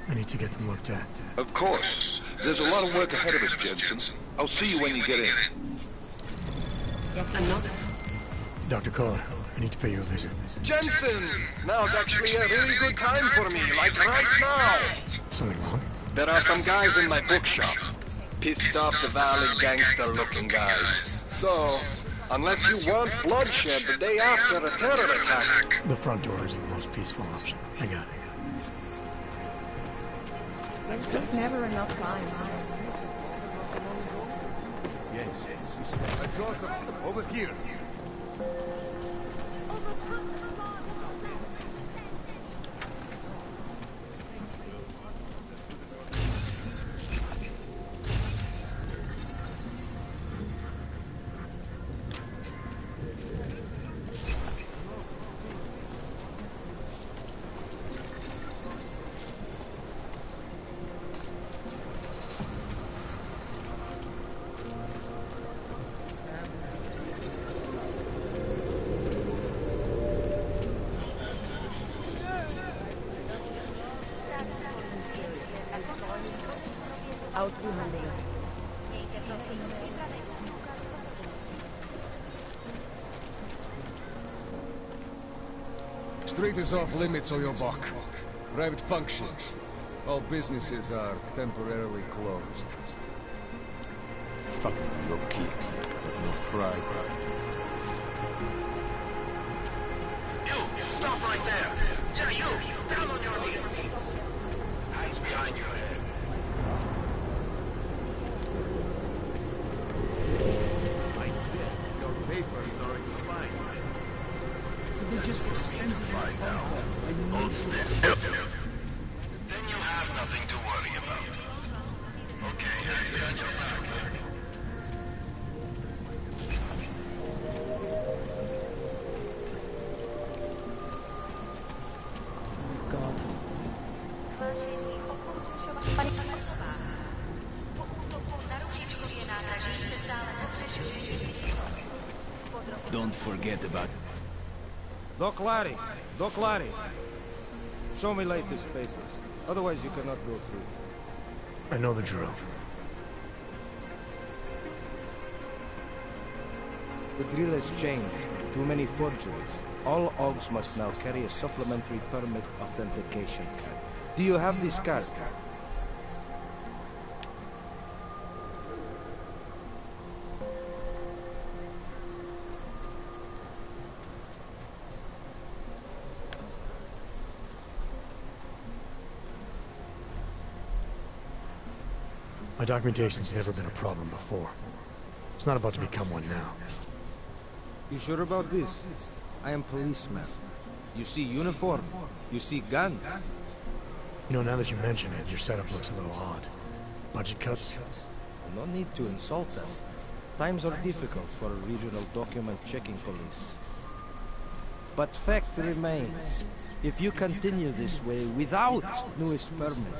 I need to get them looked at. Of course. There's a lot of work ahead of us, Jensen. I'll see you when you get in. Dr. Kohler, I need to pay you a visit. Jensen! Now's actually a really good time for me, like right now! Something wrong? There are some guys in my bookshop. Pissed off the valley gangster-looking guys. So, unless you want bloodshed the day after a terror attack... The front door isn't the most peaceful option. I got it. There's just never enough time. Yes. Joseph, over here. Street is off limits, Oyobok. Private function. All businesses are temporarily closed. Fucking low-key, but no pride. You! Stop right there! Yeah, you! Down on your knees! Hands behind your head. I said your papers are expired. They just extended right now. Hold still. Then you have nothing to worry about. Okay, hands behind your back. Don't forget about... Doc Larry! Doc Larry! Show me latest papers. Otherwise you cannot go through. I know the drill. The drill has changed. Too many forgeries. All Augs must now carry a supplementary permit authentication card. Do you have this card? My documentation's never been a problem before. It's not about to become one now. You sure about this? I am policeman. You see uniform. You see gun. You know, now that you mention it, your setup looks a little odd. Budget cuts? No need to insult us. Times are difficult for a regional document checking police. But fact remains, if you continue this way without newest permit,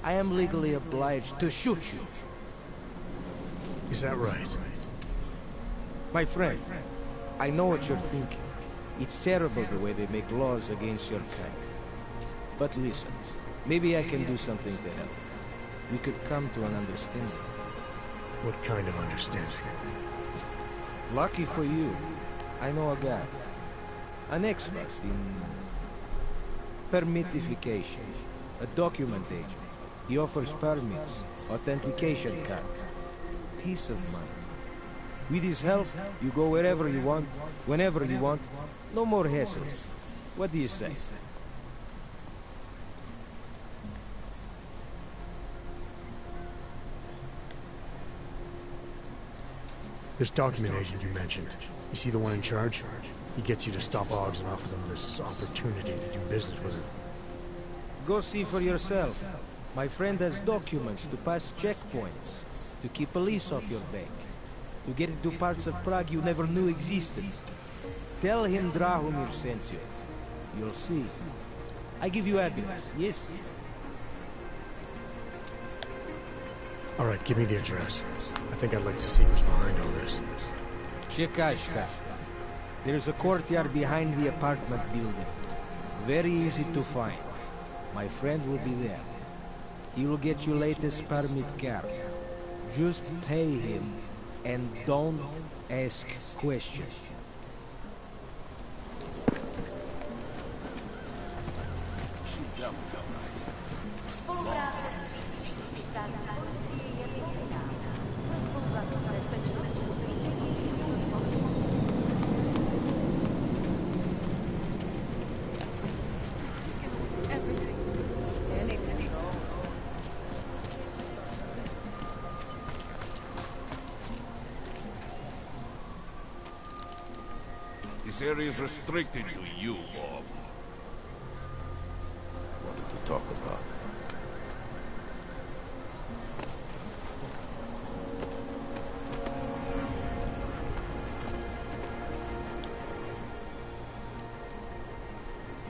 I am legally obliged to shoot you. Is that right? My friend, I know what you're thinking. It's terrible the way they make laws against your kind. But listen, maybe I can do something to help. We could come to an understanding. What kind of understanding? Lucky for you, I know a guy. An expert in permitification. A document agent. He offers permits, authentication cards, peace of mind. With his help, you go wherever you want, whenever you want. No more hassles. What do you say? This document agent you mentioned, is he the one in charge? He gets you to stop Augs and offer them this opportunity to do business with him. Go see for yourself. My friend has documents to pass checkpoints, to keep police off your back, to get into parts of Prague you never knew existed. Tell him Drahomir sent you. You'll see. I give you address, yes? Alright, give me the address. I think I'd like to see who's behind all this. Shikashka. There's a courtyard behind the apartment building. Very easy to find. My friend will be there. He will get you latest permit card. Just pay him and don't ask questions. This area is restricted to you, Bob. Wanted to talk about.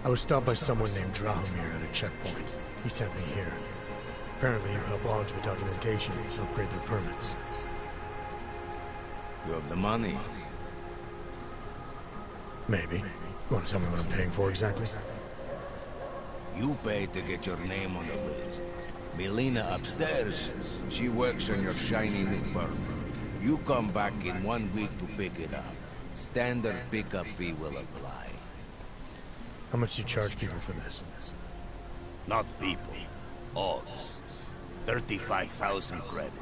I was stopped by someone named Drahomir at a checkpoint. He sent me here. Apparently you help logs with documentation and upgrade their permits. You have the money. Maybe. You want to tell me what I'm paying for exactly? You pay to get your name on the list. Melina upstairs, she works on your shiny new permit. You come back in 1 week to pick it up. Standard pickup fee will apply. How much do you charge people for this? Not people. Odds. 35,000 credits.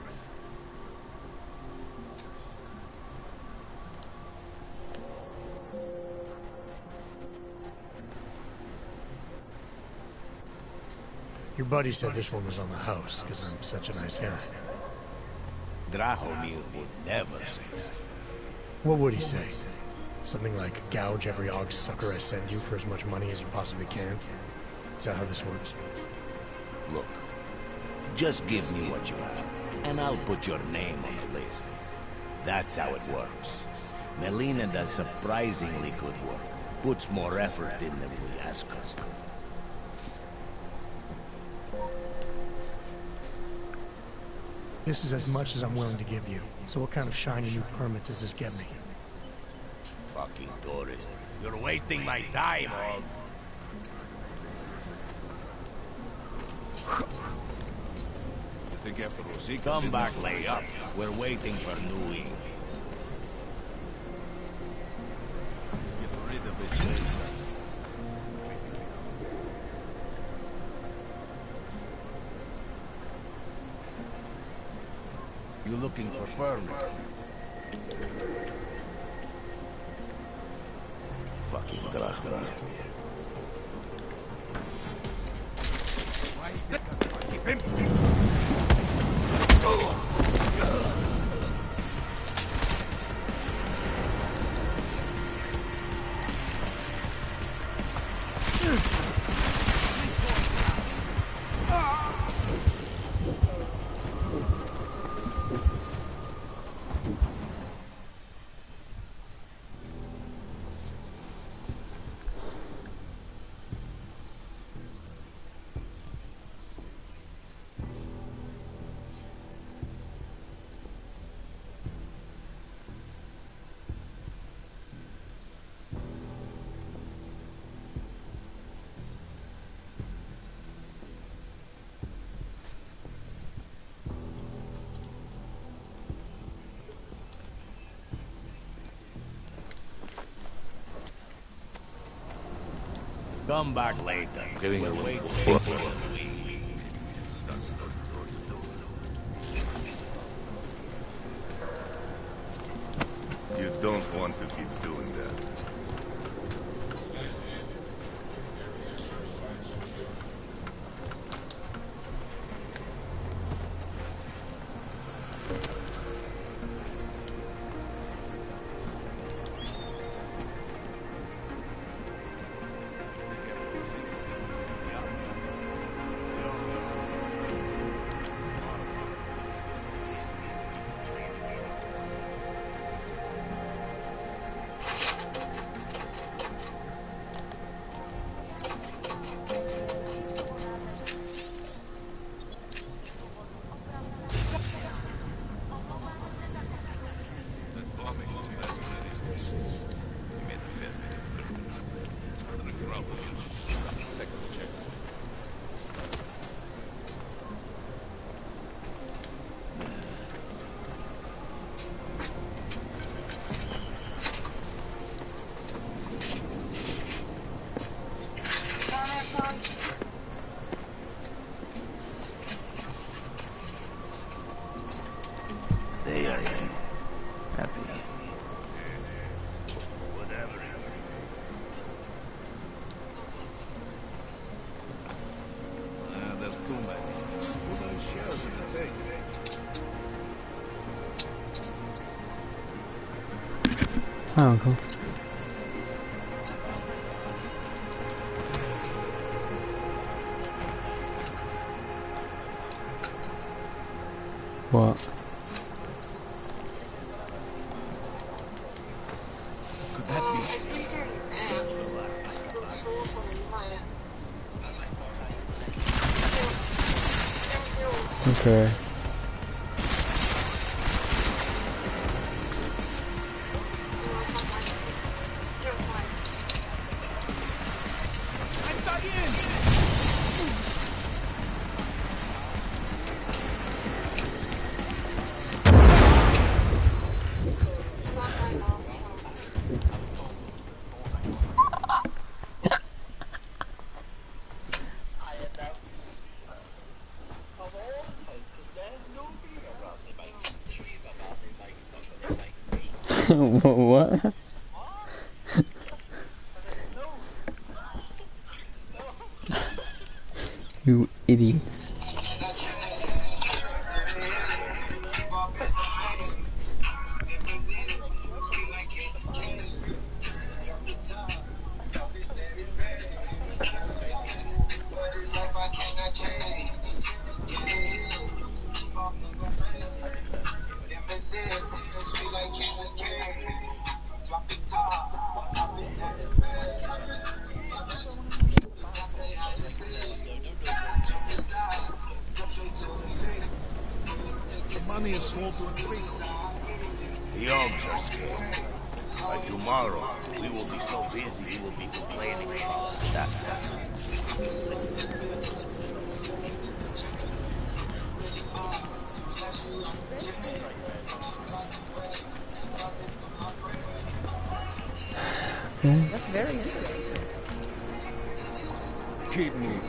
Your buddy said this one was on the house, because I'm such a nice guy. Drahomir would never say that. What would he say? Something like, gouge every og sucker I send you for as much money as you possibly can? Is that how this works? Look, just give me what you have, and I'll put your name on the list. That's how it works. Melina does surprisingly good work. Puts more effort in than we ask her. This is as much as I'm willing to give you. So what kind of shiny new permit does this get me? Fucking tourist. You're wasting my time, Og. You think after Rosika Come back business later. up? We're waiting for new ink. Get rid of it. You looking for permit? Fucking Drahomir. Keep him. Come back later. Getting We're a waiting little for You don't want to keep doing that. Uncle. What? Could that be? Okay. What? You idiot. The money is sold to a trickle. The Ogs are scared. By tomorrow, we will be so busy you will be complaining about that. That's very interesting. Keep moving.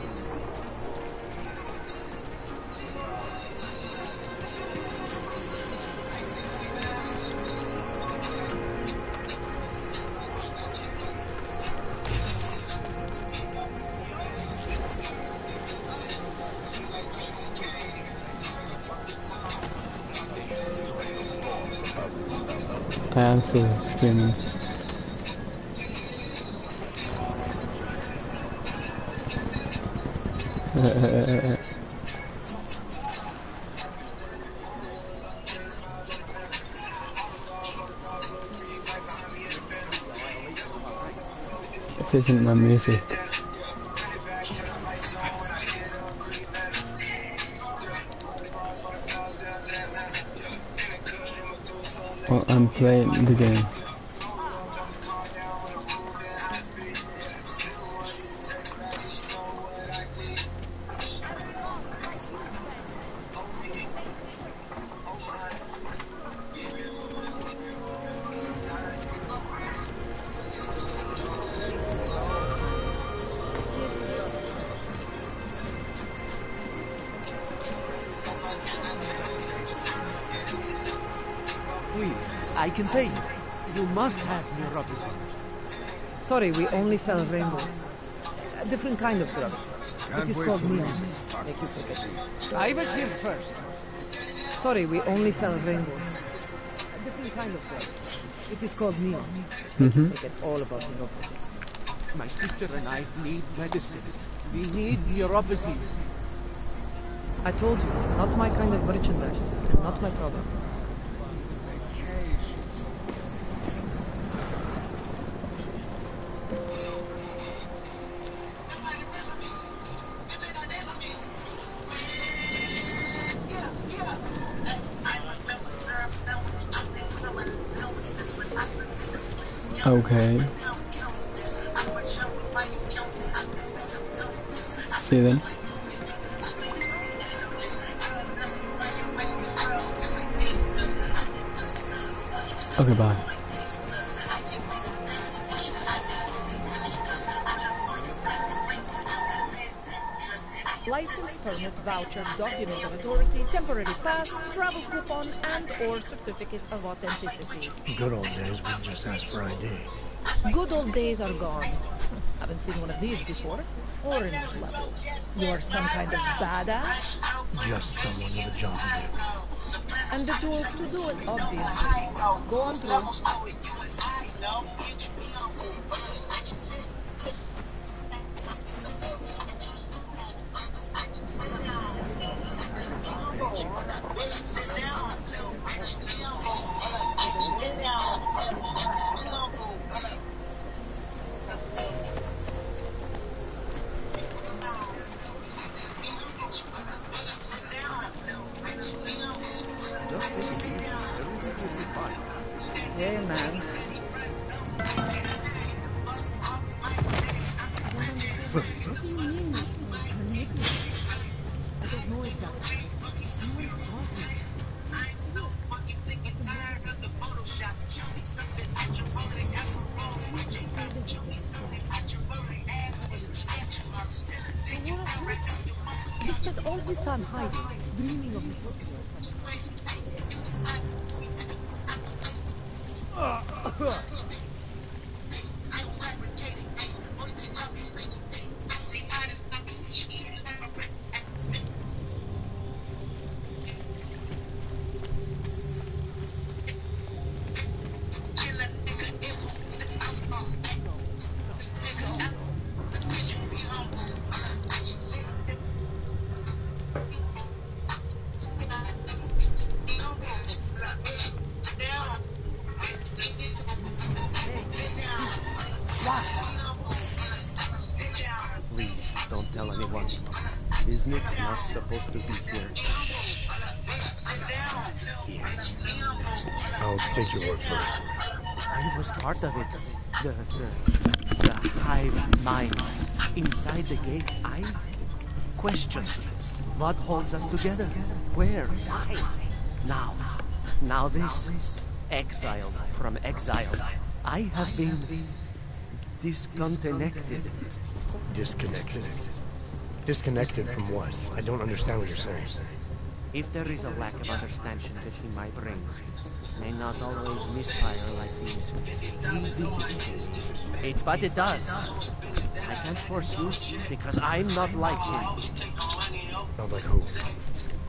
I am still streaming. This isn't my music. Well, I'm playing the game. Please, I can pay you. You must have neuropathy. Sorry, we only sell rainbows. A different kind of drug. It is called neon. Make you forget. I was here first. Sorry, we only sell rainbows. A different kind of drug. It is called neon. Make you forget all about neuropathy. My sister and I need medicine. We need neuropathy. I told you, not my kind of merchandise. Not my problem. Okay. See you then. Okay, bye. License, permit, voucher, document of authority, temporary pass, travel coupon, and or certificate of authenticity. Good old days, we just asked for ID. Good old days are gone. Haven't seen one of these before. Orange level. You're some kind of badass? Just someone with a job to do. And the tools to do it, obviously. Go on through. spent all this time hiding, dreaming of the Please, don't tell anyone. Wisnik's not supposed to be here. I'll take your word for it. I was part of it. The hive mind. Inside the gate, I question. What holds us together? Where? Why? Now this. Exiled from exile. I have been disconnected. Disconnected? Disconnected from what? I don't understand what you're saying. If there is a lack of understanding between my brains, may not always misfire like these. You did this to me. It's what it does. I can't force you because I'm not like him. Not like who?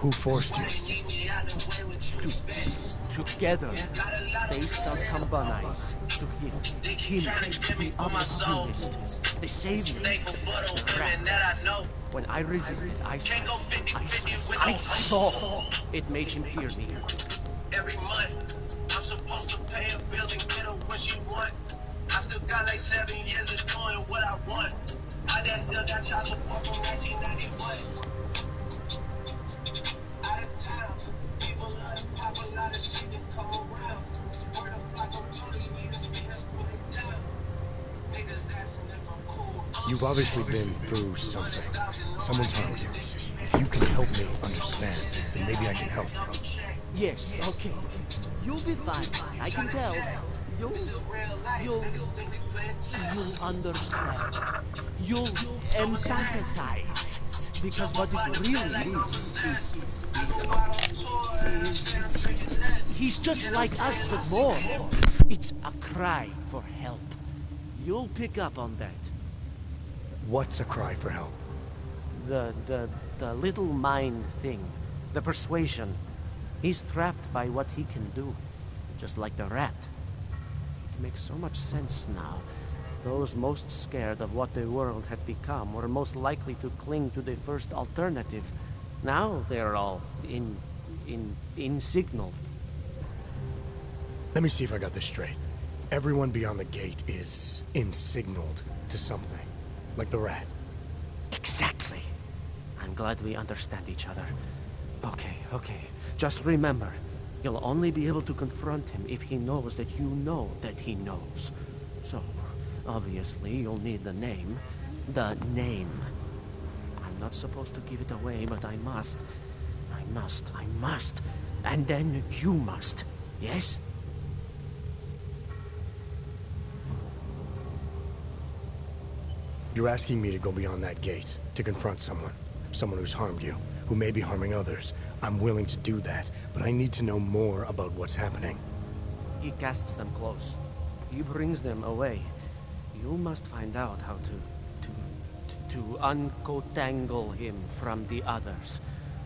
Who forced you? Together, they succumbanize to him, the opportunist, the savior, the rat. When I resisted, I saw. It made him fear me. Every month, I'm supposed to pay a bill and get her what she want. I still got like 7 years of doing what I want. My dad still got child support from 1991. Out of town, people love to pop a lot of shit to come around. Word of block, I'm totally leaving, let's put it down. Niggas asking if I'm cool. You've obviously been through something. Someone's harmed you. If you can help me understand, then maybe I can help. Yes, okay. You'll be fine. I can tell. You'll understand. You'll empathize. Because what it really is he's just like us, but more. It's a cry for help. You'll pick up on that. What's a cry for help? The little mind thing. The persuasion. He's trapped by what he can do. Just like the rat. It makes so much sense now. Those most scared of what the world had become were most likely to cling to the first alternative. Now they're all insignaled. Let me see if I got this straight. Everyone beyond the gate is insignaled to something. Like the rat. Exactly. I'm glad we understand each other. Okay. Just remember, you'll only be able to confront him if he knows that you know that he knows. So, obviously, you'll need the name. The name. I'm not supposed to give it away, but I must. And then you must. Yes? You're asking me to go beyond that gate, to confront someone. Someone who's harmed you, who may be harming others. I'm willing to do that, but I need to know more about what's happening. He casts them close. He brings them away. You must find out how to uncotangle him from the others.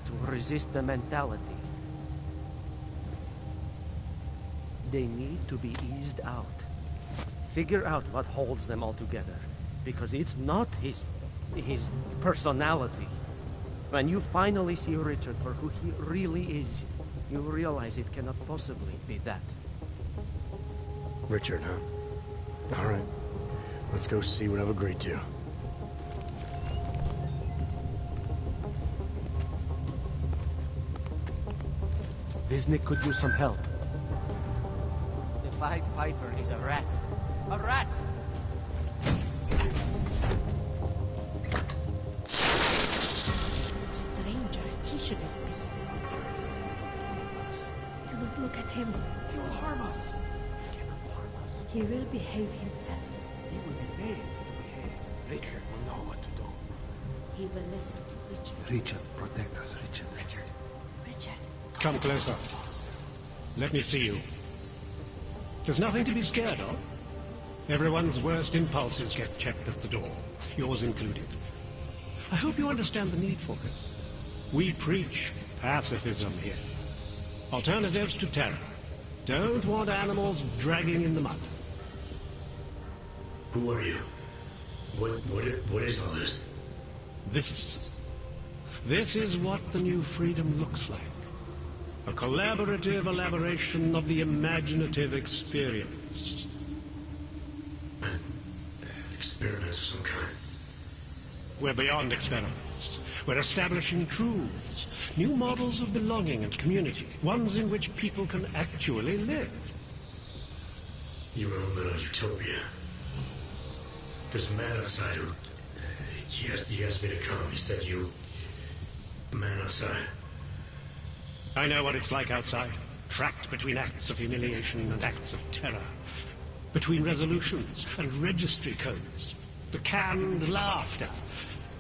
To resist the mentality. They need to be eased out. Figure out what holds them all together. Because it's not his personality. When you finally see Richard for who he really is, you realize it cannot possibly be that. Richard, huh? All right. Let's go see what I've agreed to. Wisnik could use some help. The Pied Piper is a rat. A rat! Stranger, he shouldn't be. Do not look at him. He will harm us. He cannot harm us. He will behave himself. He will be made to behave. Richard will know what to do. He will listen to Richard. Richard, protect us, Richard. Richard. Come closer. Let me see you. There's nothing to be scared of. Everyone's worst impulses get checked at the door, yours included. I hope you understand the need for it. We preach pacifism here. Alternatives to terror. Don't want animals dragging in the mud. Who are you? What is all this? This is what the new freedom looks like. A collaborative elaboration of the imaginative experience. Experiments of some kind. We're beyond experiments. We're establishing truths, new models of belonging and community, ones in which people can actually live. You were a little utopia. There's a man outside who... He asked me to come. He said you... The man outside. I know what it's like outside. Trapped between acts of humiliation and acts of terror. Between resolutions and registry codes. The canned laughter.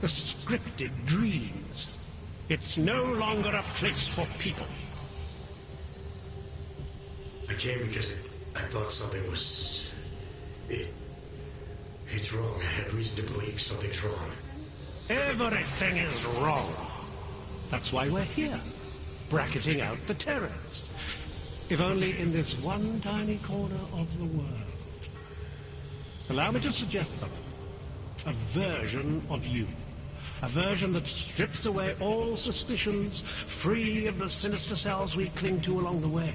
The scripted dreams. It's no longer a place for people. I came because I thought something was... It's wrong. I had reason to believe something's wrong. Everything is wrong. That's why we're here. Bracketing out the terrors. If only in this one tiny corner of the world. Allow me to suggest something. A version of you. A version that strips away all suspicions, free of the sinister cells we cling to along the way.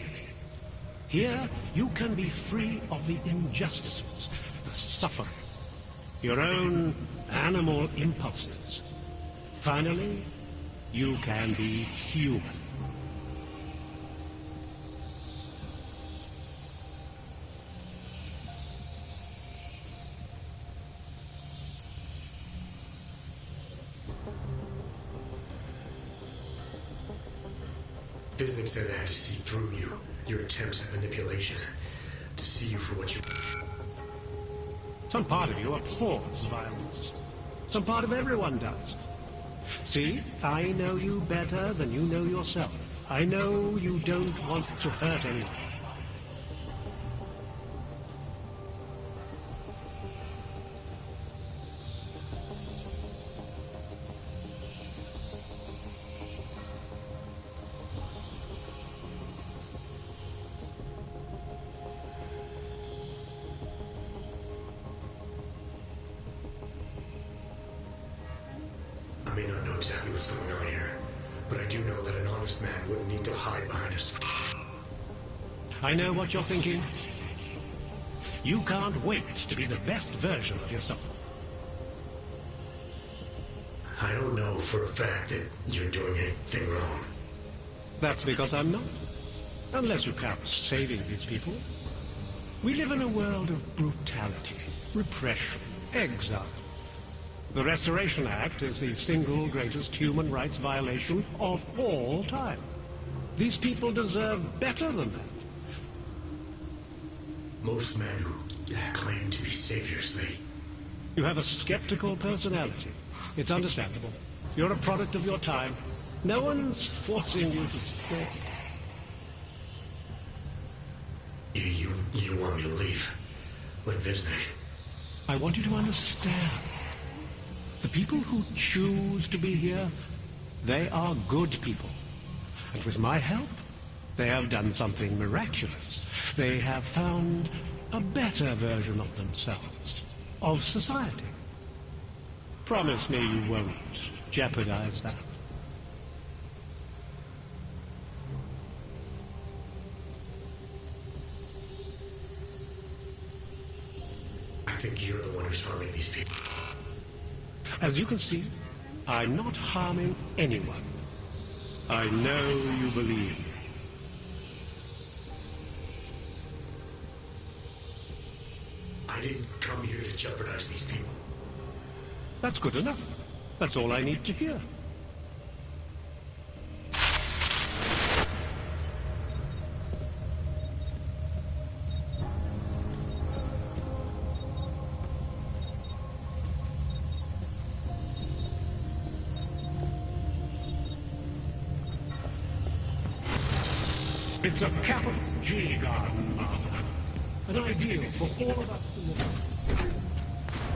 Here, you can be free of the injustices, the suffering, your own animal impulses. Finally, you can be human. Visnick said I had to see through you, your attempts at manipulation, to see you for what you... Some part of you abhors violence. Some part of everyone does. See, I know you better than you know yourself. I know you don't want to hurt anyone. I may not know exactly what's going on here, but I do know that an honest man wouldn't need to hide behind a screen. I know what you're thinking. You can't wait to be the best version of yourself. I don't know for a fact that you're doing anything wrong. That's because I'm not. Unless you count saving these people. We live in a world of brutality, repression, exile. The Restoration Act is the single greatest human rights violation of all time. These people deserve better than that. Most men who claim to be saviors, You have a skeptical personality. It's understandable. You're a product of your time. No one's forcing you to stay. You want me to leave? Like Visnick? I want you to understand. The people who choose to be here, they are good people. And with my help, they have done something miraculous. They have found a better version of themselves, of society. Promise me you won't jeopardize that. I think you're the one who's harming these people. As you can see, I'm not harming anyone. I know you believe me. I didn't come here to jeopardize these people. That's good enough. That's all I need to hear. It's a capital G garden, Martha. An ideal for all of us to live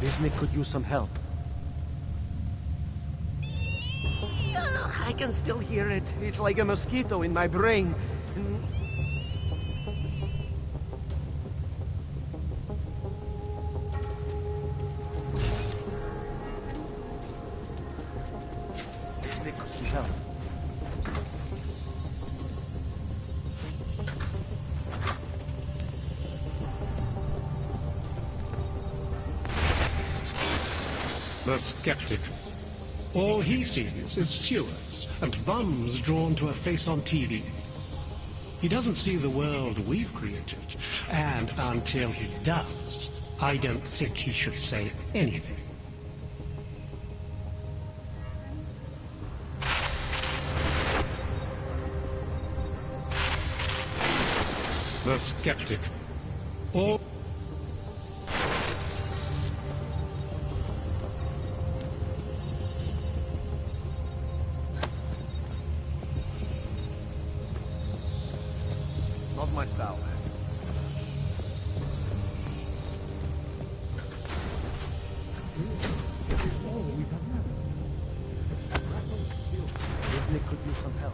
in. Visnik could use some help. I can still hear it. It's like a mosquito in my brain. Visnik could use help. The skeptic. All he sees is sewers and bums drawn to a face on TV. He doesn't see the world we've created, and until he does, I don't think he should say anything. The skeptic. All Not my style, man. Visnik could use some help.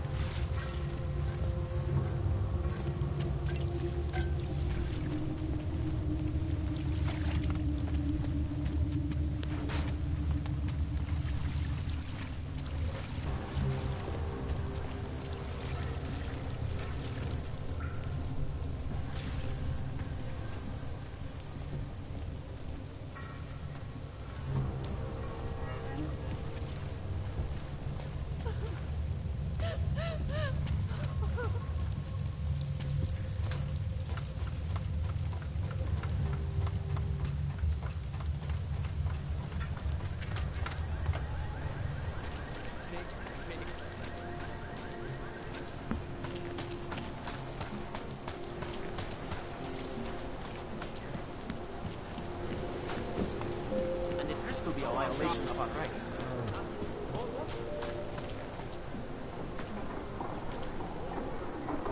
And it has to be a violation of our rights.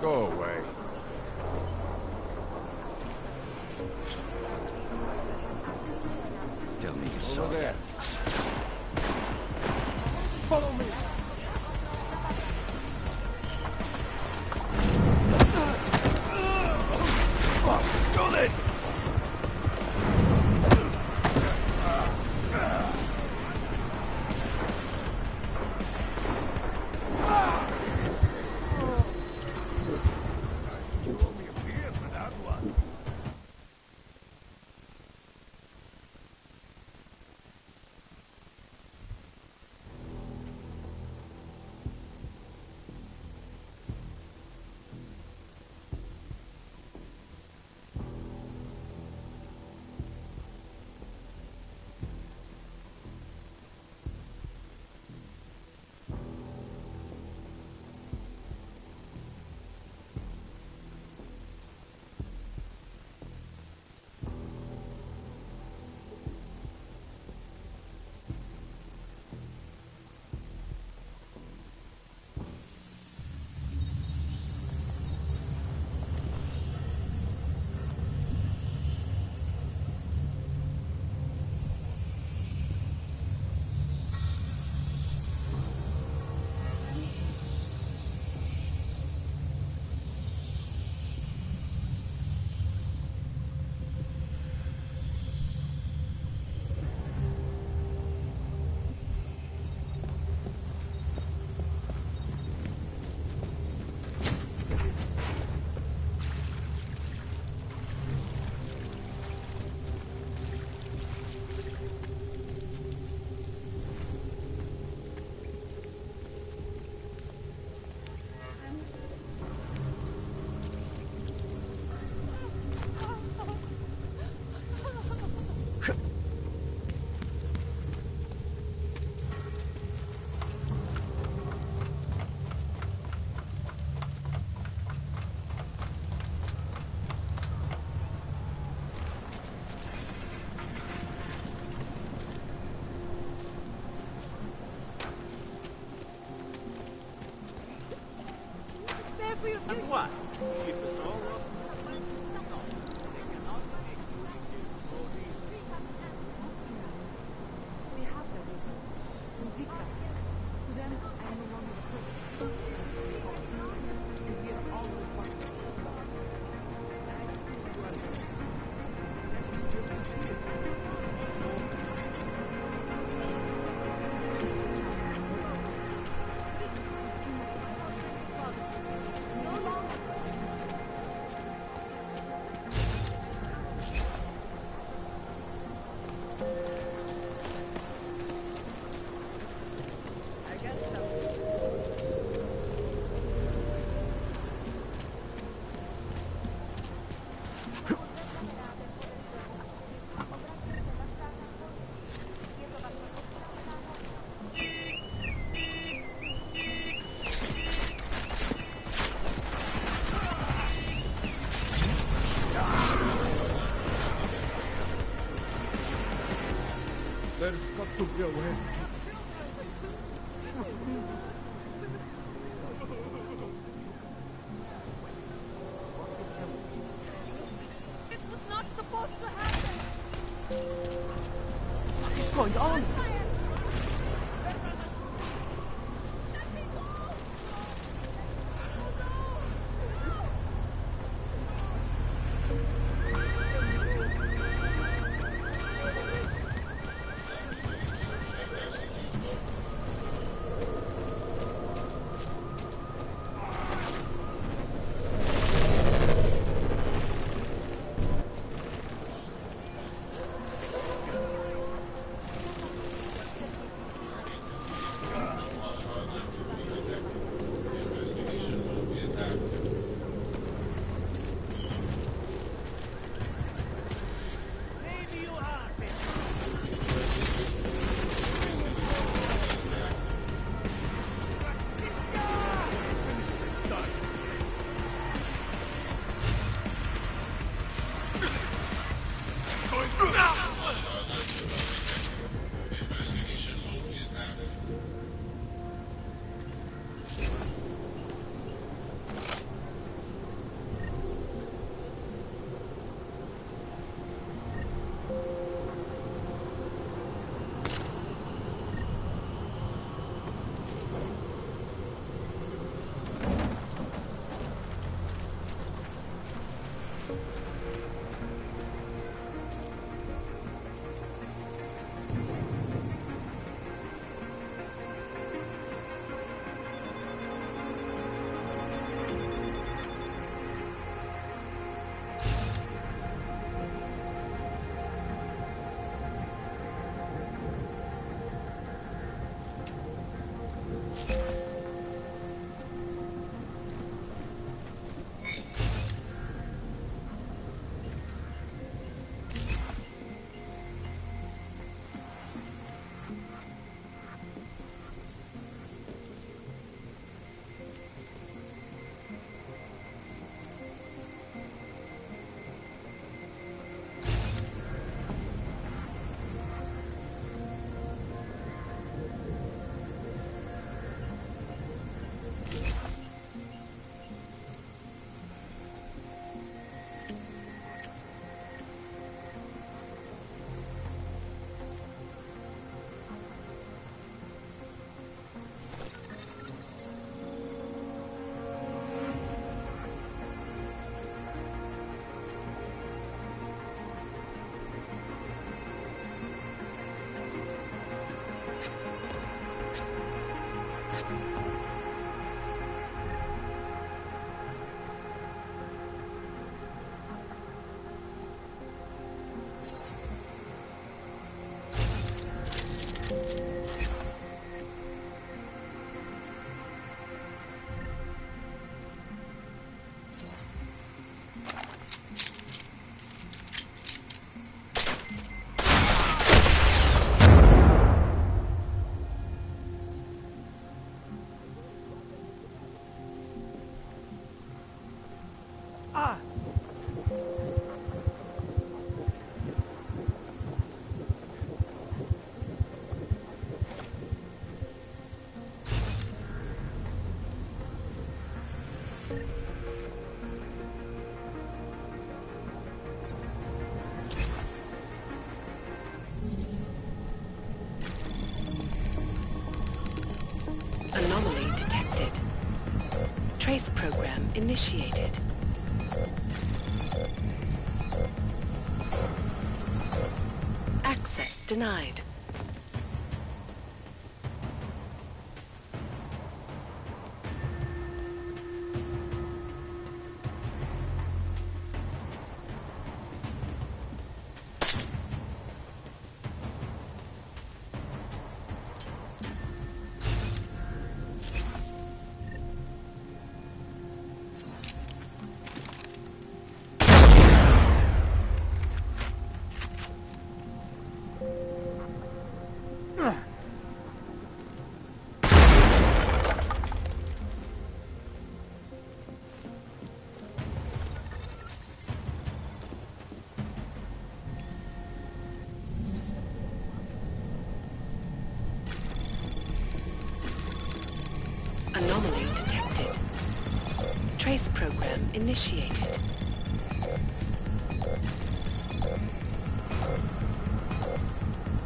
Go away. Tell me you saw Over there. Follow me. Do this! There's got to be a way. This was not supposed to happen. What is going on? Anomaly detected. Trace program initiated. Access denied. initiated.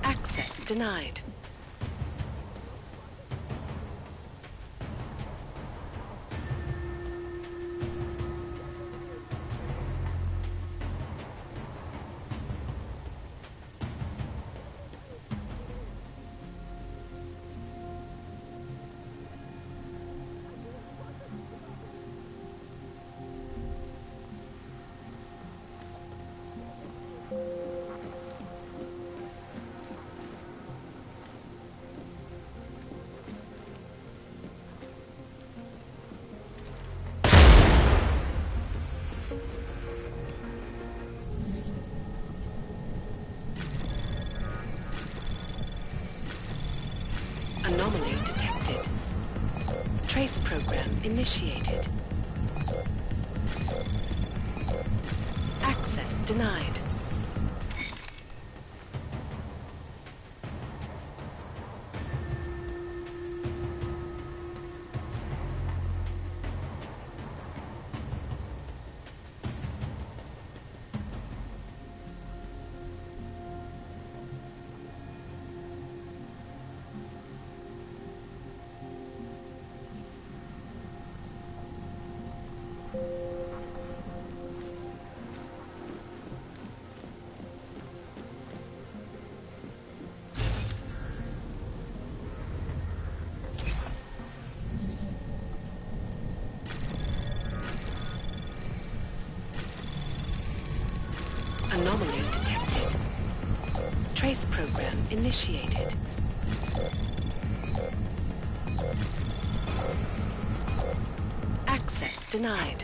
Access denied. Anomaly detected. Trace program initiated. Access denied. Anomaly detected. Trace program initiated. Access denied.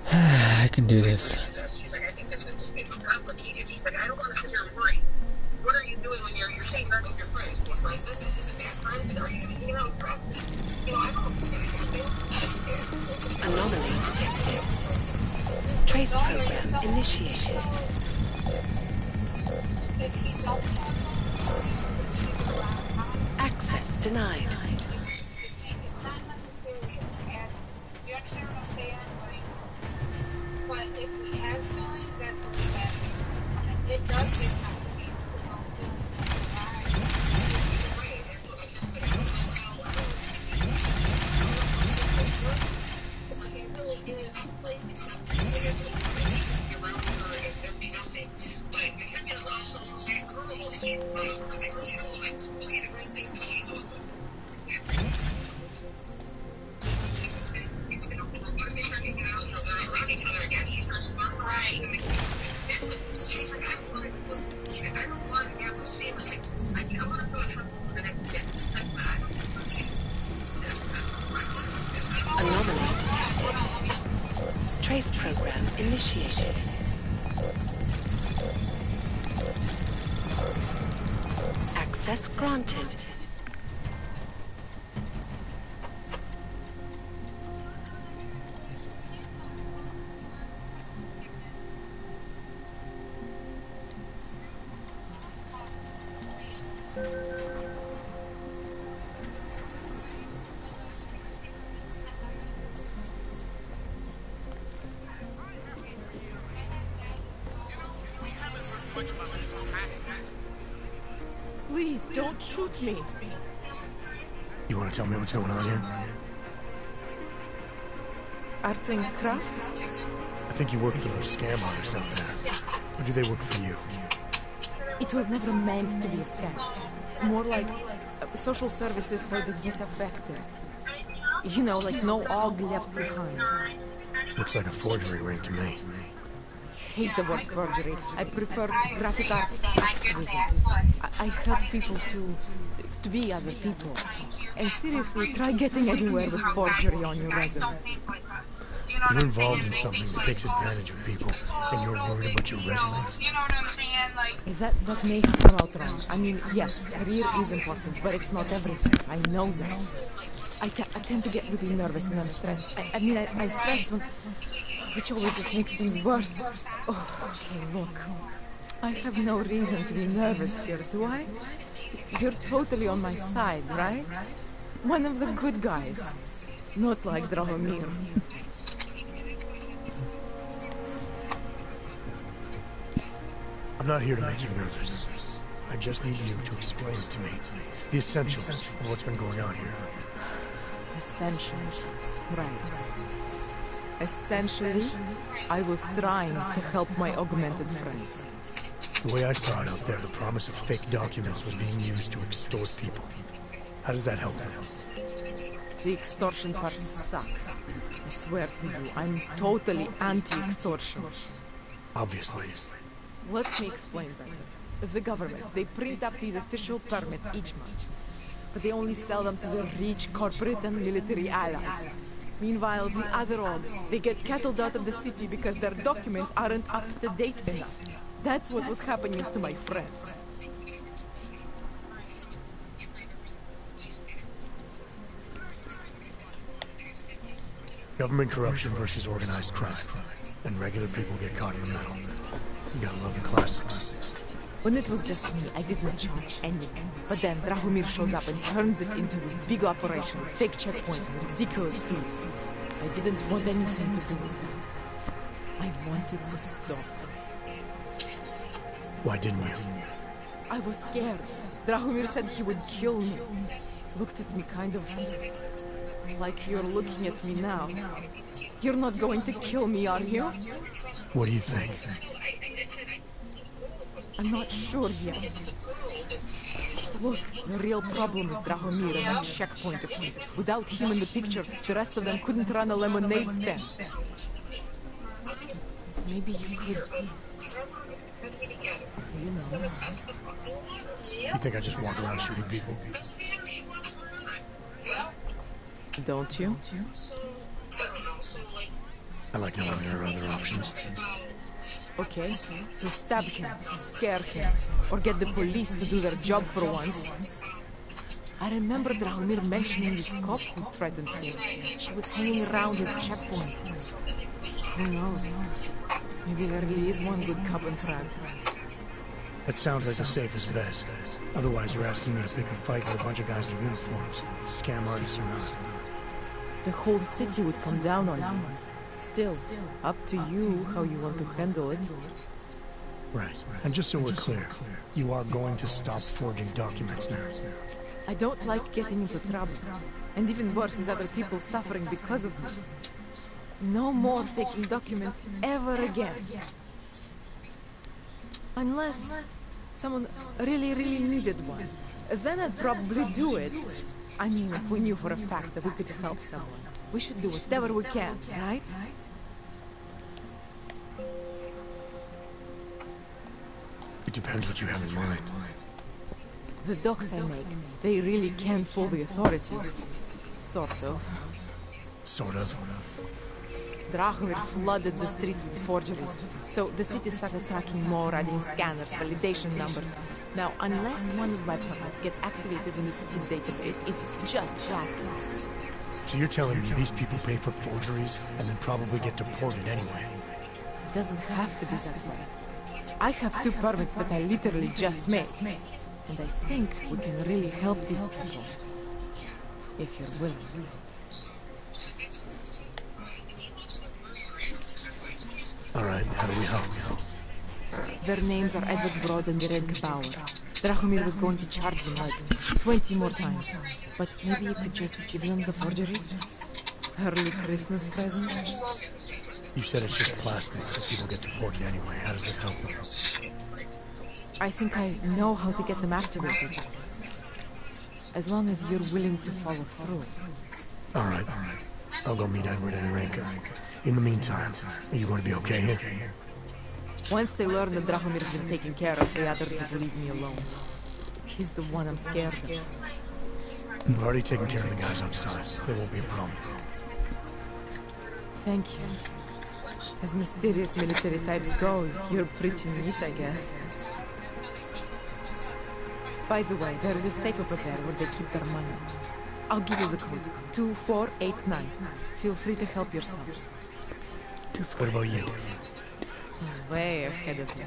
I can do this. She's like, I think this is too complicated. She's like, I don't want to sit here and worry. What are you doing when you're saying none of your friends? Your friends, is it their friends? And are you going to eat out properly? You know, I don't understand anything. Anomaly detected. Trace program initiated. Access denied. But if he has feelings, that's really bad. It does get complicated. Anomaly detected. Trace program initiated. Access granted. Please, don't shoot me. You want to tell me what's going on here? Arts and crafts? I think you work for those scam artists out there. Or do they work for you? It was never meant to be a scam. More like social services for the disaffected. You know, like no og left behind. Looks like a forgery ring to me. I hate the word forgery. I prefer graphic arts activism. I help people to be other people. And seriously, try getting anywhere with forgery on your resume. You're involved in something that takes advantage of people, and you're worried about your resume? That may have come out wrong. I mean, yes, career is important, but it's not everything. I know that. I tend to get really nervous when I'm stressed. I stressed when... which always just makes things worse. Oh, okay, look. I have no reason to be nervous here, do I? You're totally on my side, right? One of the good guys. Not like Drahomir. I'm not here to make you nervous. I just need you to explain it to me. The essentials of what's been going on here. Essentials. Right. Essentially, I was trying to help my augmented friends. The way I saw it out there, the promise of fake documents was being used to extort people. How does that help them? The extortion part sucks. I swear to you, I'm totally anti-extortion. Obviously. Let me explain better. The government, they print up these official permits each month. But they only sell them to their rich corporate and military allies. Meanwhile, the other orgs, they get kettled out of the city because their documents aren't up to date enough. That's what was happening to my friends. Government corruption versus organized crime. And regular people get caught in the middle. You gotta love the classics. When it was just me, I didn't charge anything. But then Drahomir shows up and turns it into this big operation with fake checkpoints and ridiculous fees. I didn't want anything to do with that. I wanted to stop. Why didn't you? I was scared. Drahomir said he would kill me. Looked at me kind of like you're looking at me now. You're not going to kill me, are you? What do you think? I'm not sure yet. Look, the real problem is Drahomir and that checkpoint of his. Without him in the picture, the rest of them couldn't run a lemonade stand. Maybe you could... You know. You think I just walk around shooting people? Don't you? I like knowing there are other options. Okay, so stab him, scare him, or get the police to do their job for once. I remember Drahomir mentioning this cop who threatened him. She was hanging around his checkpoint. Who knows? Maybe there really is one good cop in Prague. That sounds like the safest bet. Otherwise, you're asking me to pick a fight with a bunch of guys in uniforms. Scam artists or not. The whole city would come down on you. Still, up to you how you want to handle it. Right. And just so we're clear, you are going to stop forging documents now. I don't like getting into trouble. And even worse is other people suffering because of me. No more faking documents ever again. Unless someone really needed one. Then I'd probably do it. I mean, if we knew for a fact that we could help someone, we should do whatever we can, right? It depends what you have in mind. The docs I make, they really can fool the authorities. Sort of. Sort of. Drahomir flooded the streets with forgeries, so the city started tracking more, adding scanners, validation numbers. Now, unless one of my permits gets activated in the city database, it just blasts. So you're telling me these people pay for forgeries and then probably get deported anyway? It doesn't have to be that way. I have 2 permits that I literally just made, and I think we can really help these people. If you're willing. Alright, how do we help? Their names are Edward Broad and Red Bauer. Drahomir was going to charge them like 20 more times. But maybe you could just give them the forgeries? Early Christmas present? You said it's just plastic, but people get deported anyway. How does this help them? I think I know how to get them activated. As long as you're willing to follow through. Alright. I'll go meet Edward and Renka. In the meantime, are you going to be okay here? Once they learn that Drahomir's been taken care of, the others will leave me alone. He's the one I'm scared of. We've already taken care of the guys outside. There won't be a problem. Thank you. As mysterious military types go, you're pretty neat, I guess. By the way, there is a safe over there where they keep their money. I'll give you the code. 2489. Feel free to help yourself. What about you? Way ahead of you.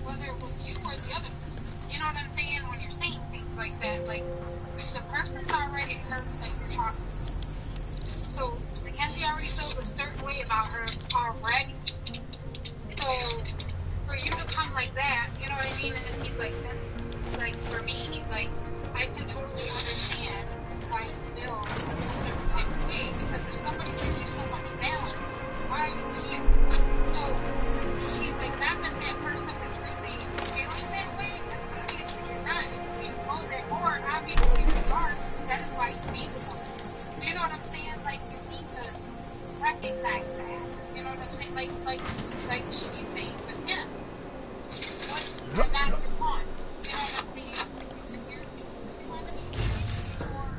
Whether it was you or the other, you know what I'm saying? When you're saying things like that, like the person's already hurt that you're talking to. So Mackenzie already feels a certain way about her already. So for you to come like that, you know what I mean? And then he's like, that's like for me, he's like, I can totally understand why you feel a certain type of way because if somebody gives you so much balance, why are you here? So she's like, not that that person is really feeling that way, because obviously you're not, because you know that, or obviously you are, that is why you need the woman. You know what I'm saying? Like, you need to recognize that. You know what I'm saying? Like she's saying with him. What you're not the one. You know what I'm saying? If you're really want to be free, or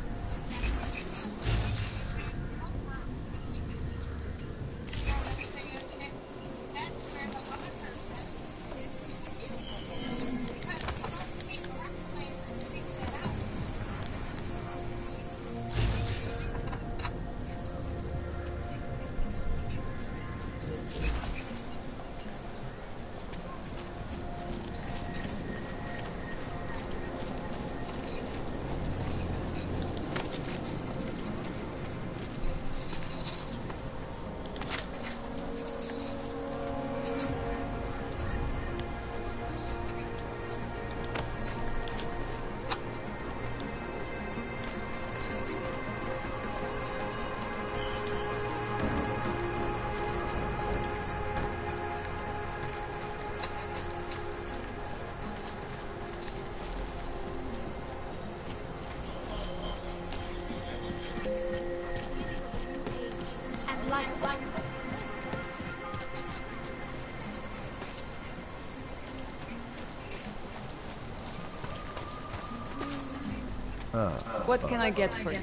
What can I get for you?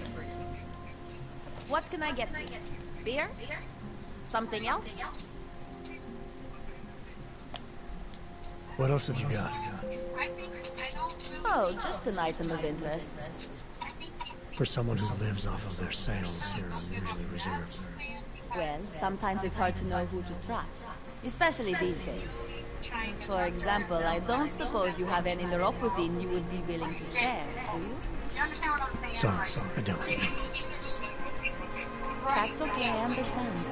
What can I get for you? Beer? Something else? What else have you got? Oh, just an item of interest. For someone who lives off of their sales here, I'm usually reserved. Well, sometimes it's hard to know who to trust, especially these days. For example, I don't suppose you have any neuropozyne you would be willing to spare, do you? Sorry, I don't. That's okay, I understand.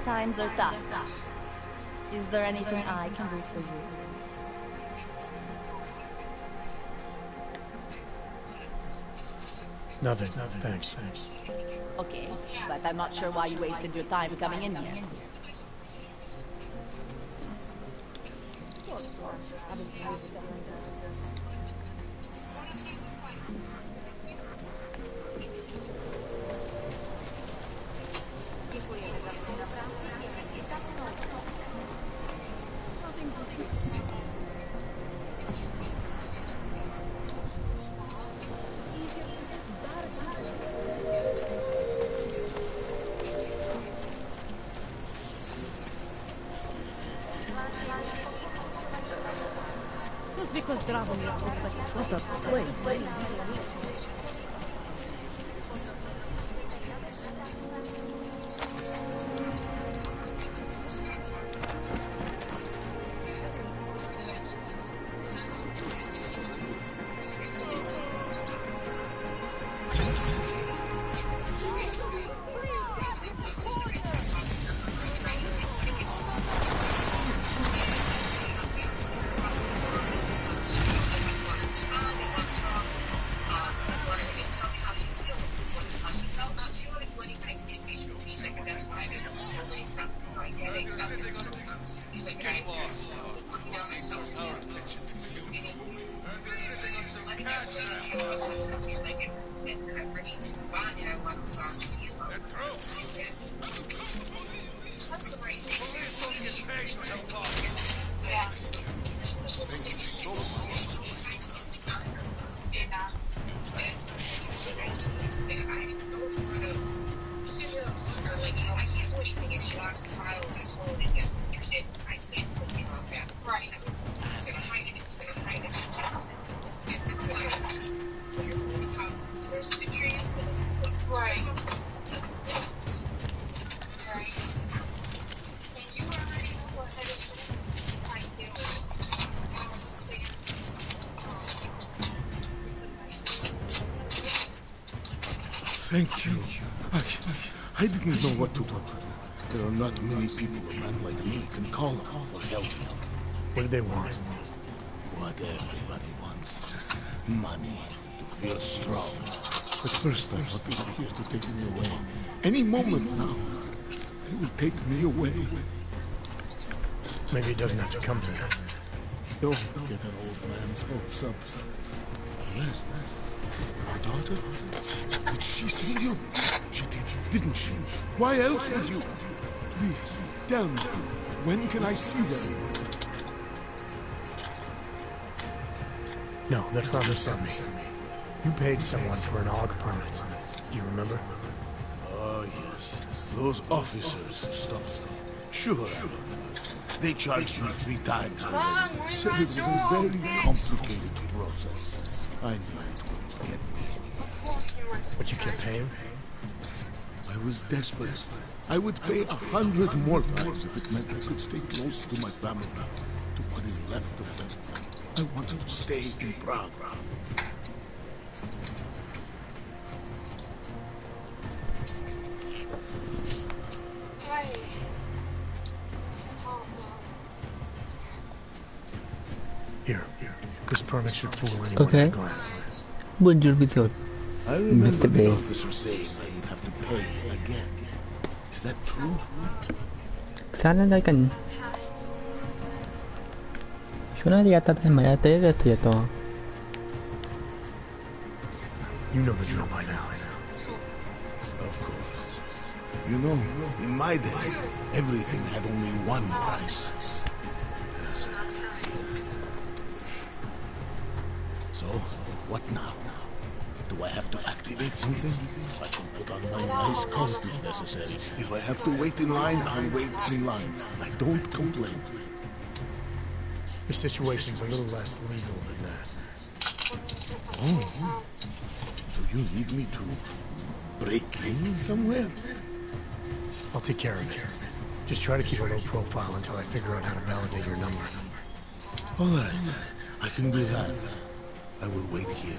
Times are tough. Is there anything I can do for you? Nothing, thanks. Okay, but I'm not sure why you wasted your time coming in here. Just because Dragomir looks like a proper place. Cash now. Thank you. I didn't know what to do. There are not many people a man like me can call on for help. What do they want? What everybody wants. Money. To feel strong. At first I thought they were here to take me away. Any moment now, they will take me away. Maybe it doesn't have to come to that. Don't get an old man's hopes up. Yes, my daughter? Did she see you? She did, didn't she? Why else would you? Please, tell me, when can I see them? No, that's not her son. You paid someone for an AUG permit. You remember? Oh, yes. Those officers who stopped me. Sure, I remember. They charged me 3 times already. Said it was a very complicated process. I knew it wouldn't get me anywhere. But you kept paying? I was desperate. I would pay 100 more times if it meant I could stay close to my family, to what is left of them. I wanted to stay in Prague. Here. This permit should fool anyone at a glance. Bonjour, Mr. I remember Mr. the Bay. officer saying that you'd have to pay again. Is that true? Sana da kan. Shuna yata ta maya te da to. You know the drill by now. Of course. You know, in my day, everything had only one price. So, what now? Do I have to activate something? I can put on my nice coat if necessary. If I have to wait in line, I'll wait in line. I don't complain. Your situation's a little less legal than that. Oh. Do you need me to break in somewhere? I'll take care of it. Just try to keep a low profile until I figure out how to validate your number. All right. I can do that. I will wait here.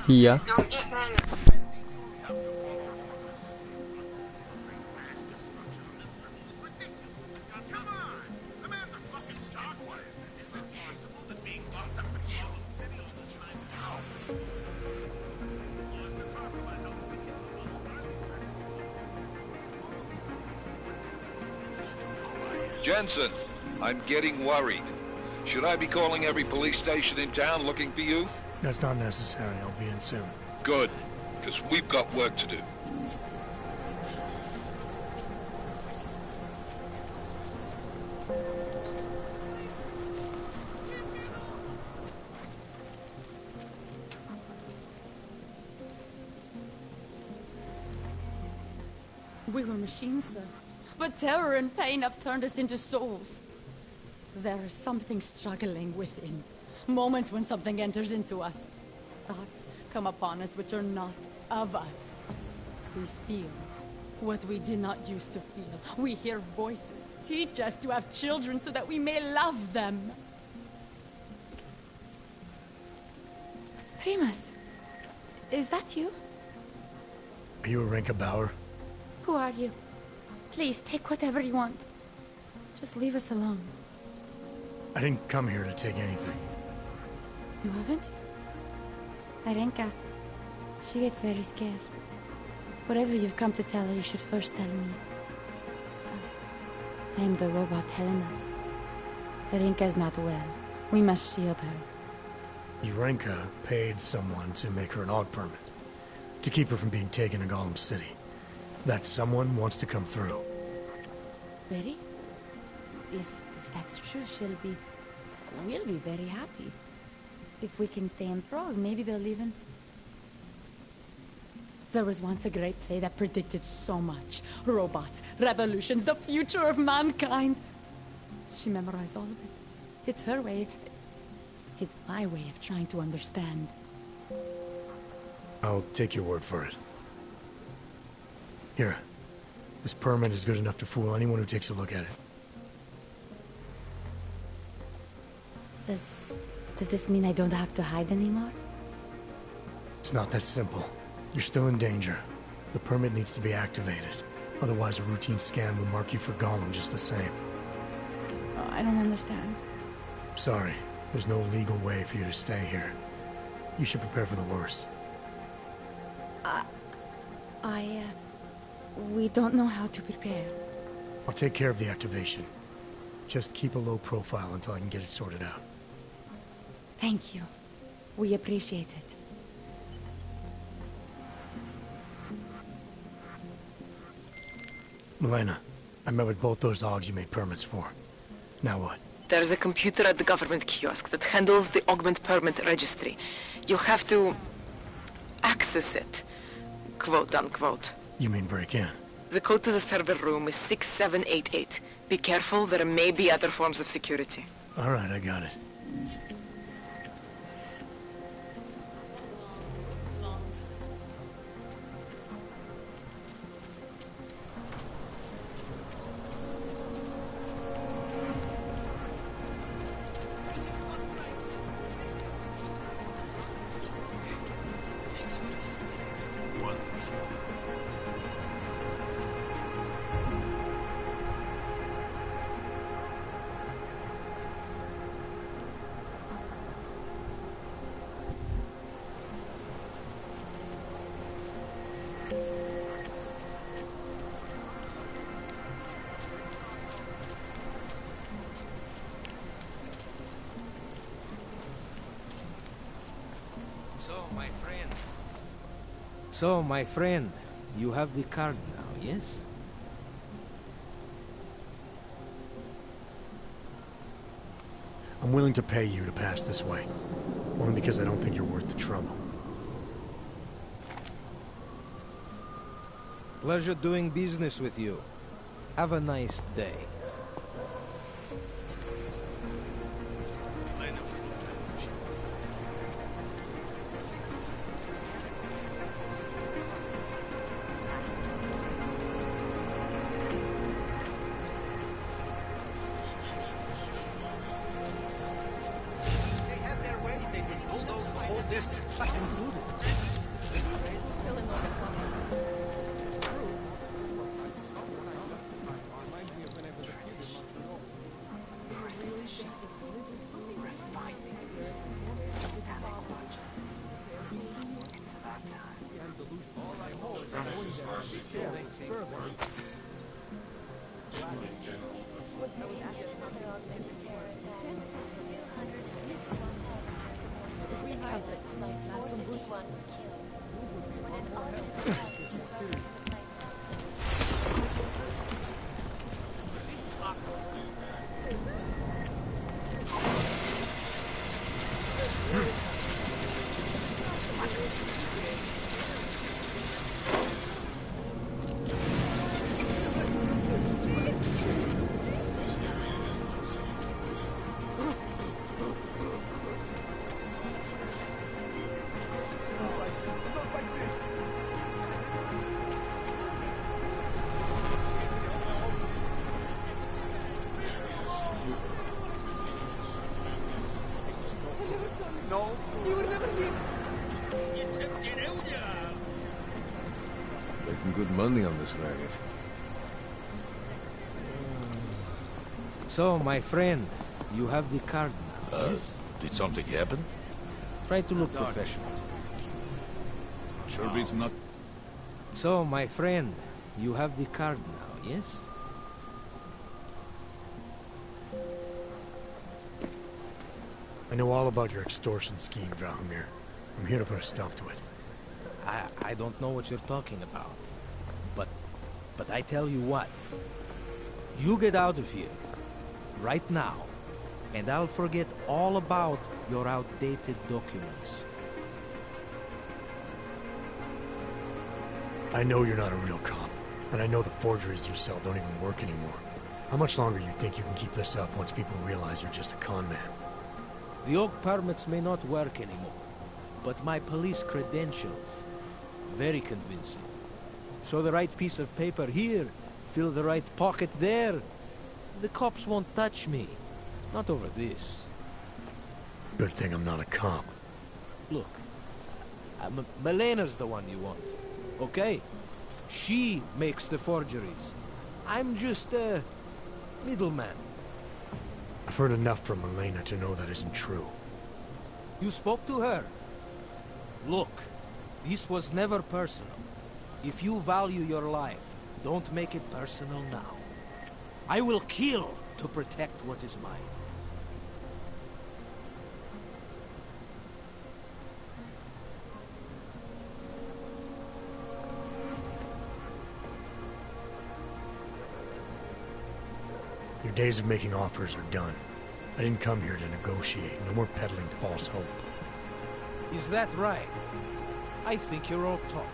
Yeah. Don't get better. Jensen, I'm getting worried. Should I be calling every police station in town looking for you? That's not necessary. I'll be in soon. Good, because we've got work to do. We were machines, sir. But terror and pain have turned us into souls. There is something struggling within. Moments when something enters into us. Thoughts come upon us which are not of us. We feel what we did not used to feel. We hear voices. Teach us to have children so that we may love them. Primus, is that you? Are you a Renka Bauer? Who are you? Please, take whatever you want. Just leave us alone. I didn't come here to take anything. You haven't? Arenka. She gets very scared. Whatever you've come to tell her, you should first tell me. I am the robot Helena. Arenka's not well. We must shield her. Urenka paid someone to make her an AUG permit. To keep her from being taken to Gollum City. That someone wants to come through. Really? If that's true, we'll be very happy. If we can stay in Prague, maybe they'll even... There was once a great play that predicted so much. Robots, revolutions, the future of mankind. She memorized all of it. It's her way. It's my way of trying to understand. I'll take your word for it. Here. This permit is good enough to fool anyone who takes a look at it. Does this mean I don't have to hide anymore? It's not that simple. You're still in danger. The permit needs to be activated. Otherwise, a routine scan will mark you for Gollum just the same. Oh, I don't understand. Sorry. There's no legal way for you to stay here. You should prepare for the worst. We don't know how to prepare. I'll take care of the activation. Just keep a low profile until I can get it sorted out. Thank you. We appreciate it. Milena, I met with both those AUGs you made permits for. Now what? There's a computer at the government kiosk that handles the augment permit registry. You'll have to access it, quote unquote. You mean break in? The code to the server room is 6788. Be careful, there may be other forms of security. All right, I got it. So, my friend, you have the card now, yes? I'm willing to pay you to pass this way. Only because I don't think you're worth the trouble. Pleasure doing business with you. Have a nice day. Making good money on this racket. So, my friend, you have the card now, yes? Did something happen? Try to look professional. Sure it's not... So, my friend, you have the card now, yes? I know all about your extortion scheme, Drahomir. I'm here to put a stop to it. I don't know what you're talking about. But I tell you what. You get out of here. Right now. And I'll forget all about your outdated documents. I know you're not a real cop. And I know the forgeries you sell don't even work anymore. How much longer do you think you can keep this up once people realize you're just a con man? The oak permits may not work anymore. But my police credentials, very convincing. Show the right piece of paper here, fill the right pocket there. The cops won't touch me. Not over this. Good thing I'm not a cop. Look, Melena's the one you want, okay? She makes the forgeries. I'm just a middleman. I've heard enough from Elena to know that isn't true. You spoke to her? Look, this was never personal. If you value your life, don't make it personal now. I will kill to protect what is mine. Your days of making offers are done. I didn't come here to negotiate. No more peddling false hope. Is that right? I think you're all talk.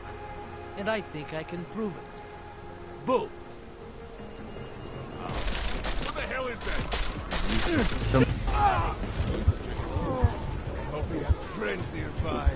And I think I can prove it. Boo! What the hell is that? Hope we have friends nearby.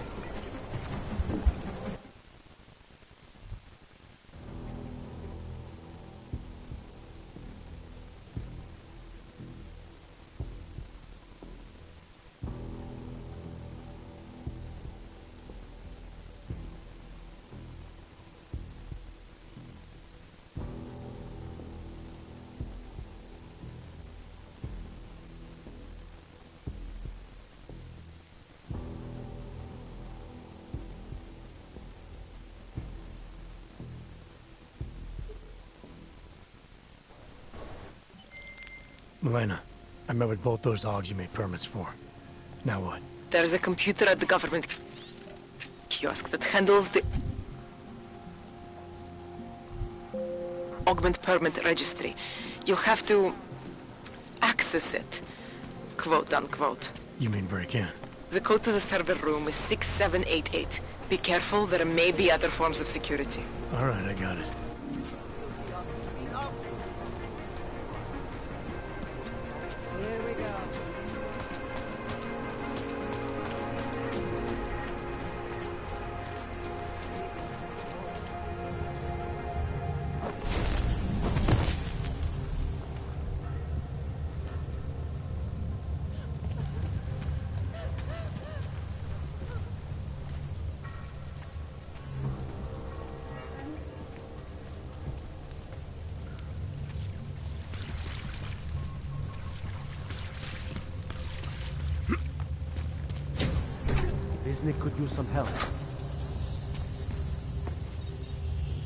Milena, I met with both those Augs you made permits for. Now what? There's a computer at the government kiosk that handles the augment permit registry. You'll have to access it, quote unquote. You mean break in? The code to the server room is 6788. Be careful, there may be other forms of security. All right, I got it. Here we go. Nick could use some help.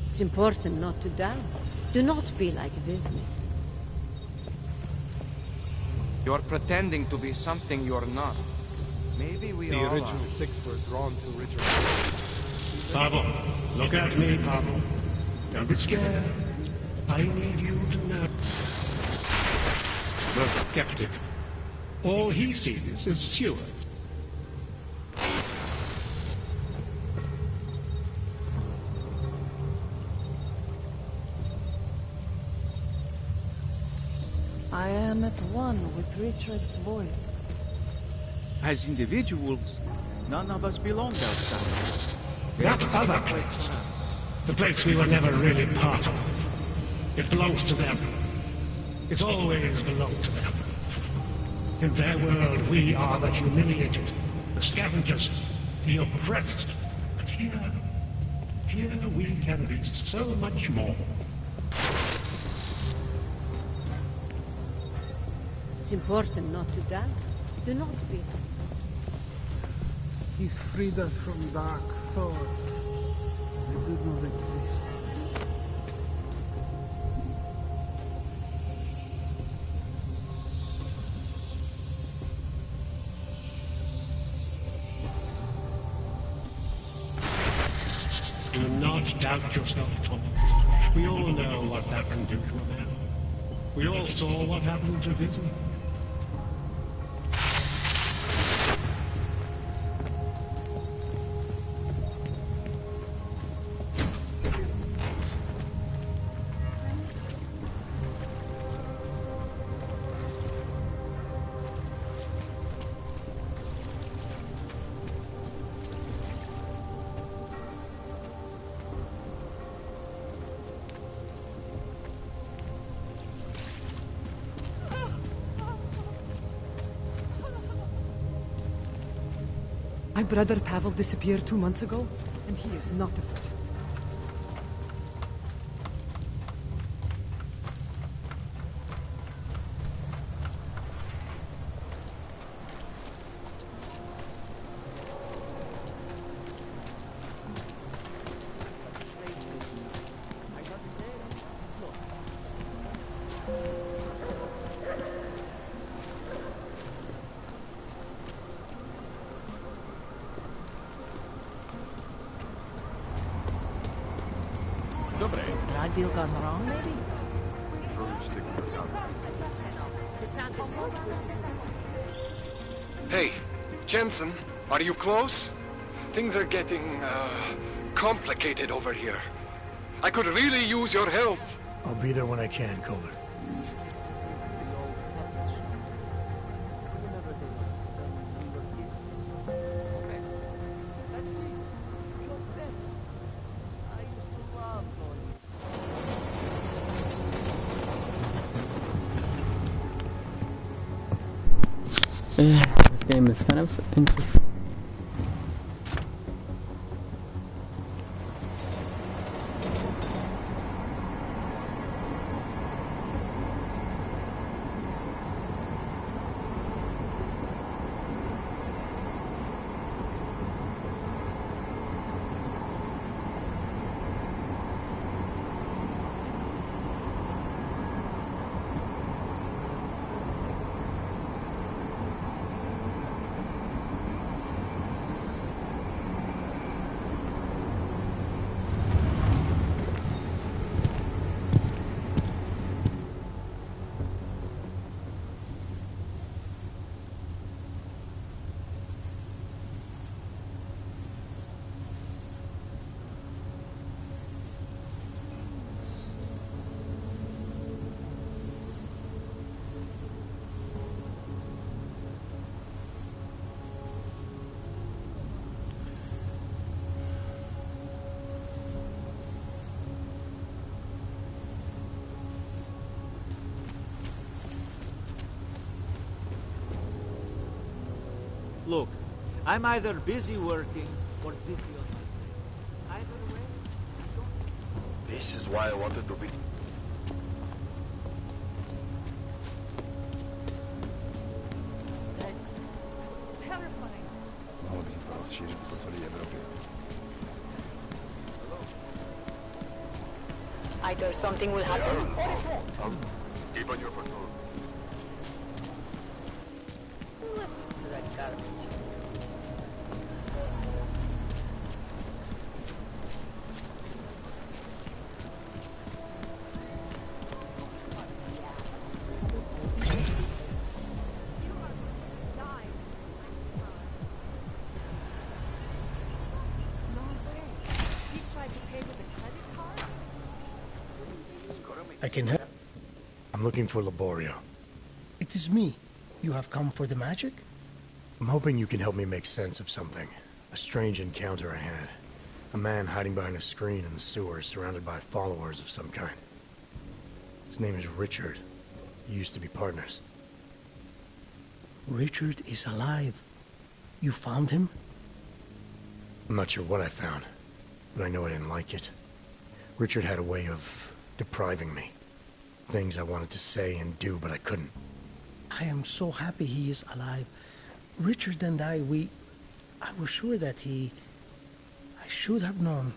It's important not to doubt. Do not be like Visnik. You're pretending to be something you're not. Maybe we all The original are. six were drawn to Richard. Pavel, look at me, Pavel. Don't be scared. I need you to know. The skeptic. All he sees is Seward. I am at one with Richard's voice. As individuals, none of us belong outside. That other place. The place we were never really part of. It belongs to them. It's always belonged to them. In their world, we are the humiliated, the scavengers, the oppressed. But here we can be so much more. It's important not to die. Do not be. He's freed us from dark thoughts. They did not exist. Do not doubt yourself, Thomas. We all know what happened to Clement. We all saw what happened to Vizzy. My brother Pavel disappeared 2 months ago, and he is not the first. Drug deal gone wrong, maybe? Hey, Jensen, are you close? Things are getting, complicated over here. I could really use your help. I'll be there when I can, Kohler. This game is kind of interesting. Look, I'm either busy working or busy on my plate. Either way, This is why I wanted to be. Malo by se to rozšířit po celé Evropě. Either something will happen or it won't. Keep on your patrol. Listen to that garbage. I can help. I'm looking for Laborio. It is me. You have come for the magic? I'm hoping you can help me make sense of something. A strange encounter I had. A man hiding behind a screen in the sewers, surrounded by followers of some kind. His name is Richard. He used to be partners. Richard is alive. You found him? I'm not sure what I found, but I know I didn't like it. Richard had a way of depriving me. Things I wanted to say and do, but I couldn't. I am so happy he is alive. Richard and I was sure that I should have known.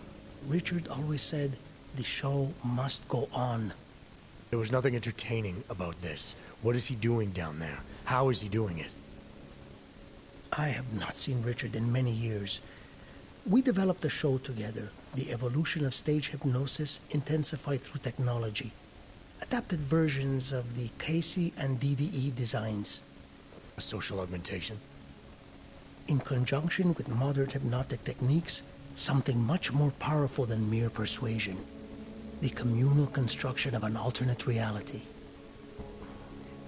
Richard always said the show must go on. There was nothing entertaining about this. What is he doing down there? How is he doing it? I have not seen Richard in many years. We developed a show together, the evolution of stage hypnosis intensified through technology. Adapted versions of the Casey and DDE designs. A social augmentation? In conjunction with modern hypnotic techniques, something much more powerful than mere persuasion. The communal construction of an alternate reality.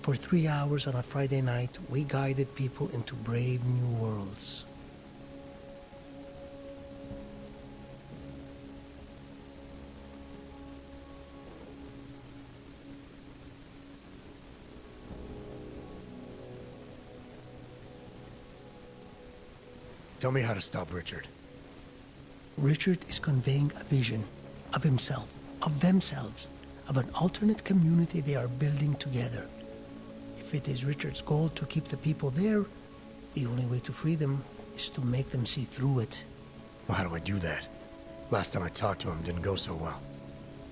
For 3 hours on a Friday night, we guided people into brave new worlds. Tell me how to stop Richard. Richard is conveying a vision of himself, of themselves, of an alternate community they are building together. If it is Richard's goal to keep the people there, the only way to free them is to make them see through it. Well, how do I do that? Last time I talked to him didn't go so well.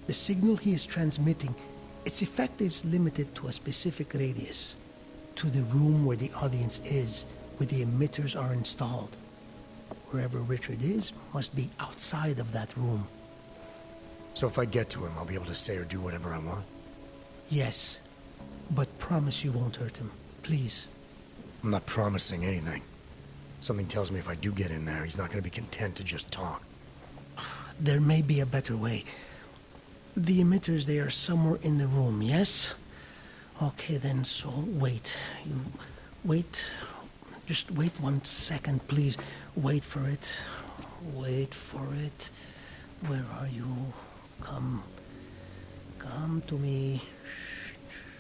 The signal he is transmitting, its effect is limited to a specific radius. To the room where the audience is, where the emitters are installed. Wherever Richard is, must be outside of that room. So if I get to him, I'll be able to say or do whatever I want? Yes. But promise you won't hurt him. Please. I'm not promising anything. Something tells me if I do get in there, he's not going to be content to just talk. There may be a better way. The emitters, they are somewhere in the room, yes? Okay then, so wait. You wait. Just wait 1 second, please. Wait for it. Wait for it. Where are you? Come to me.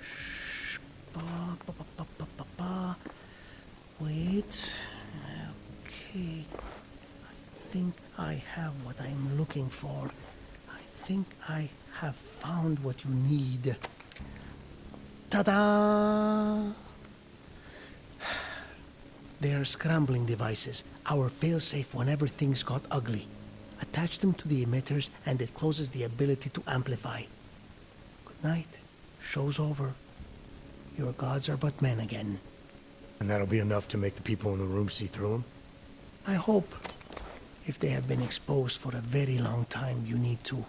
Shh. Ba. Wait. Okay. I think I have what I'm looking for. I think I have found what you need. Ta-da! They are scrambling devices, our failsafe whenever things got ugly. Attach them to the emitters and it closes the ability to amplify. Good night. Show's over. Your gods are but men again. And that'll be enough to make the people in the room see through them? I hope. If they have been exposed for a very long time, you need to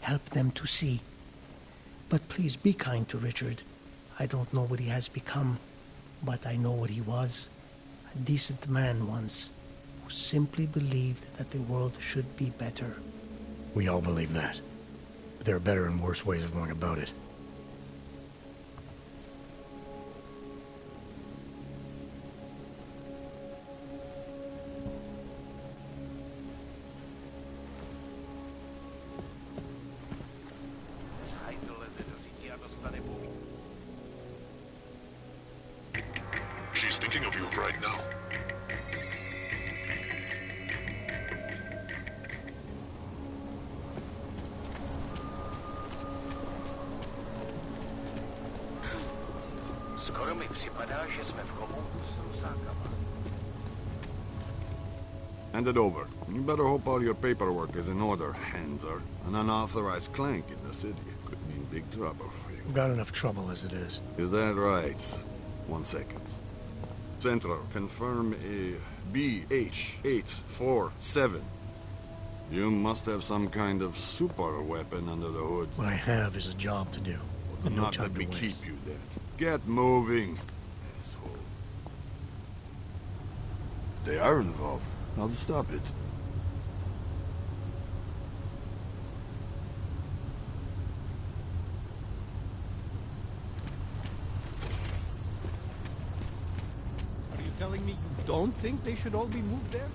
help them to see. But please be kind to Richard. I don't know what he has become, but I know what he was. A decent man once, who simply believed that the world should be better. We all believe that. But there are better and worse ways of going about it. She's thinking of you right now. Skoro mi připadá, že jsme v komu s Rusákama. Hand it over. You better hope all your paperwork is in order, Hanser. An unauthorized clank in the city could mean big trouble for you. We've got enough trouble as it is. Is that right? 1 second. Central, confirm a BH-847. You must have some kind of super weapon under the hood. What I have is a job to do. And no Not time let to me waste. keep you there. Get moving, asshole. They are involved. How to stop it? Are you telling me you don't think they should all be moved there?